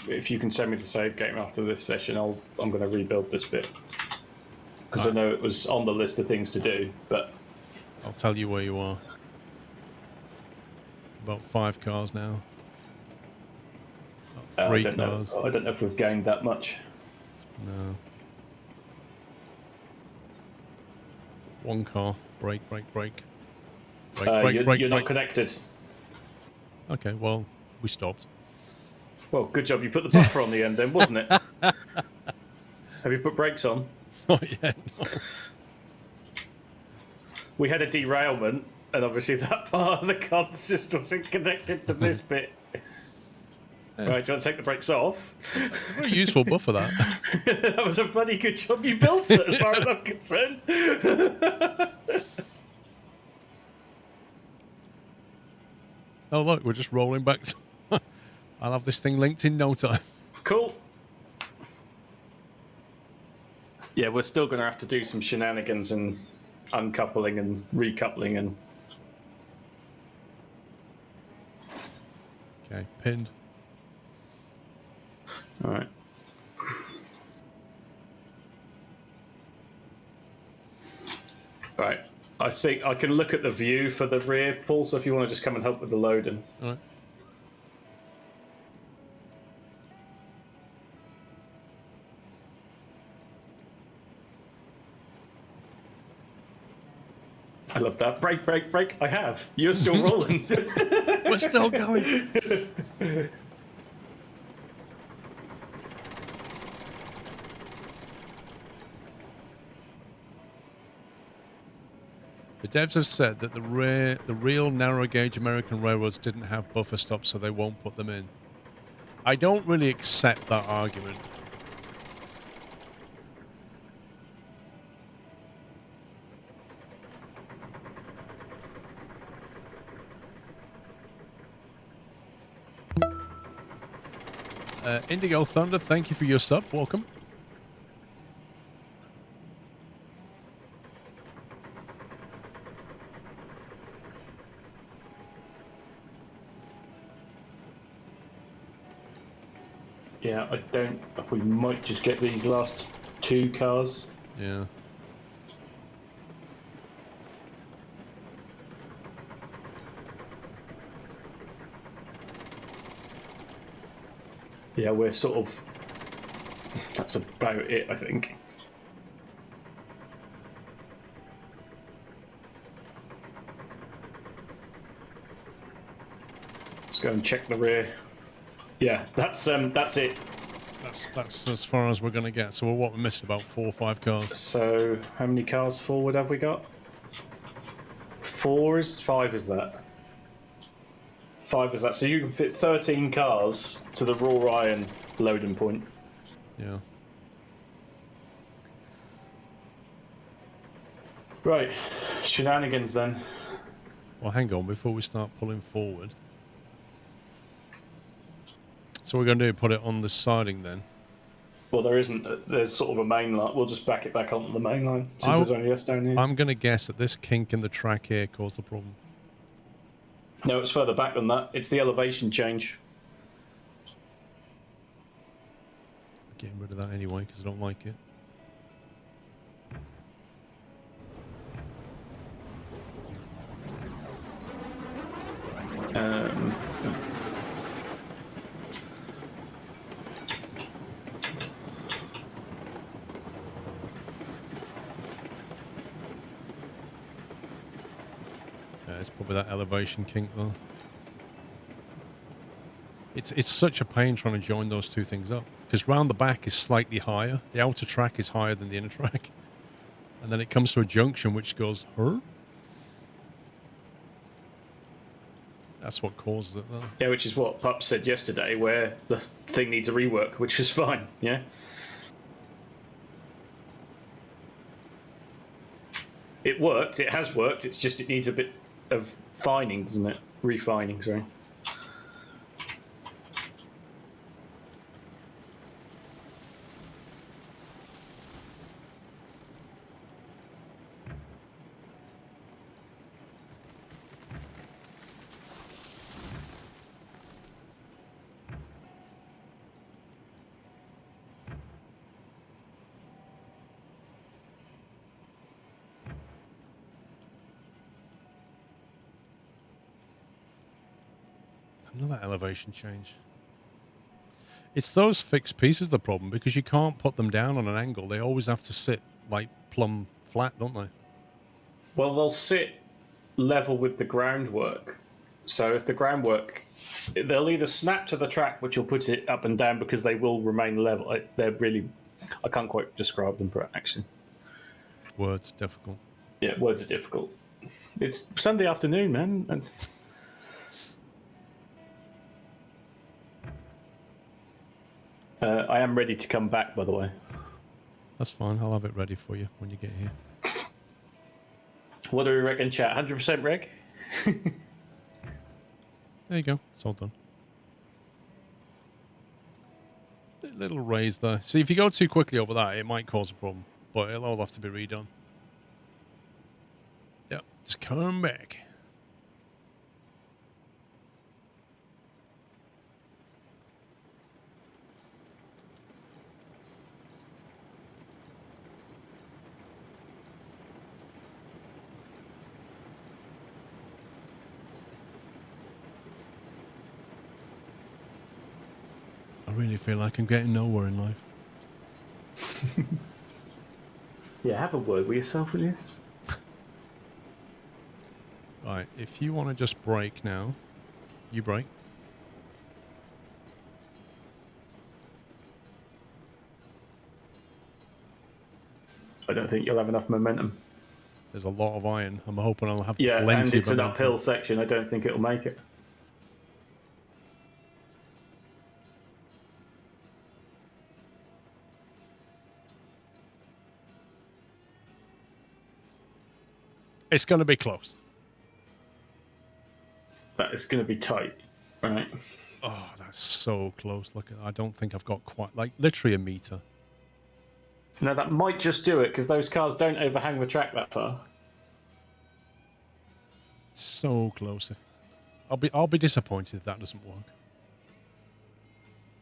If you can send me the save game after this session, I'm going to rebuild this bit because I know it was on the list of things to do, but. I'll tell you where you are. About 5 cars now. About 3 cars. I don't know if we've gained that much. No. 1 car. Brake, brake, brake. You're not connected. Okay, well, we stopped. Well, good job. You put the buffer on the end then, wasn't it? Have you put brakes on? Not yet, no. We had a derailment, and obviously that part of the consist wasn't connected to this bit. Right, do you want to take the brakes off? Very useful buffer, that. That was a bloody good job you built it, as far as I'm concerned. Oh, look, we're just rolling back. I'll have this thing linked in no time. Cool. Yeah, we're still going to have to do some shenanigans and uncoupling and recoupling and... Okay, pinned. All right. Right. I think I can look at the view for the rear, Paul, so if you want to just come and help with the loading. All right. I love that. Brake, brake, brake. I have. You're still rolling. We're still going. The devs have said that the real narrow gauge American railroads didn't have buffer stops, so they won't put them in. I don't really accept that argument. Indigo Thunder, thank you for your sub. Welcome. Yeah, I don't... We might just get these last 2 cars. Yeah. Yeah, we're sort of... That's about it, I think. Let's go and check the rear. Yeah, that's it. That's as far as we're going to get. So what we missed about 4 or 5 cars. So how many cars forward have we got? 5 is that? 5 is that. So you can fit 13 cars to the Raw Ryan loading point. Yeah. Right, shenanigans then. Well, hang on before we start pulling forward. So we're going to do put it on the siding then. Well, there isn't. There's sort of a main line. We'll just back it back onto the main line since there's only us down here. I'm going to guess that this kink in the track here caused the problem. No, it's further back than that. It's the elevation change. Getting rid of that anyway because I don't like it. Yeah, it's probably that elevation kink though. It's such a pain trying to join those two things up because round the back is slightly higher. The outer track is higher than the inner track, and then it comes to a junction which goes, huh? That's what causes it, though. Yeah, which is what Pup said yesterday, where the thing needs a rework, which is fine. Yeah. It worked. It has worked. It's just it needs a bit of fining, doesn't it? Refining, sorry. Another elevation change. It's those fixed pieces the problem because you can't put them down on an angle. They always have to sit like plumb flat, don't they? Well, they'll sit level with the groundwork. So if the groundwork, they'll either snap to the track, which will put it up and down because they will remain level. They're really, I can't quite describe them, actually. Words difficult. Yeah, words are difficult. It's Sunday afternoon, man. And I am ready to come back, by the way. That's fine. I'll have it ready for you when you get here. What do we reckon, chat? 100% reg? There you go. It's all done. Little raise there. See, if you go too quickly over that, it might cause a problem. But it'll all have to be redone. Yep. It's coming back. I really feel like I'm getting nowhere in life. Yeah, have a word with yourself, will you? Right, if you want to just brake now, you brake. I don't think you'll have enough momentum. There's a lot of iron. I'm hoping I'll have Yeah, plenty and it's of an momentum. uphill section. I don't think it'll make it. It's going to be close. But it's going to be tight, right? Oh, that's so close. Look, I don't think I've got quite, like, literally a meter. Now, that might just do it, because those cars don't overhang the track that far. So close. I'll be disappointed if that doesn't work.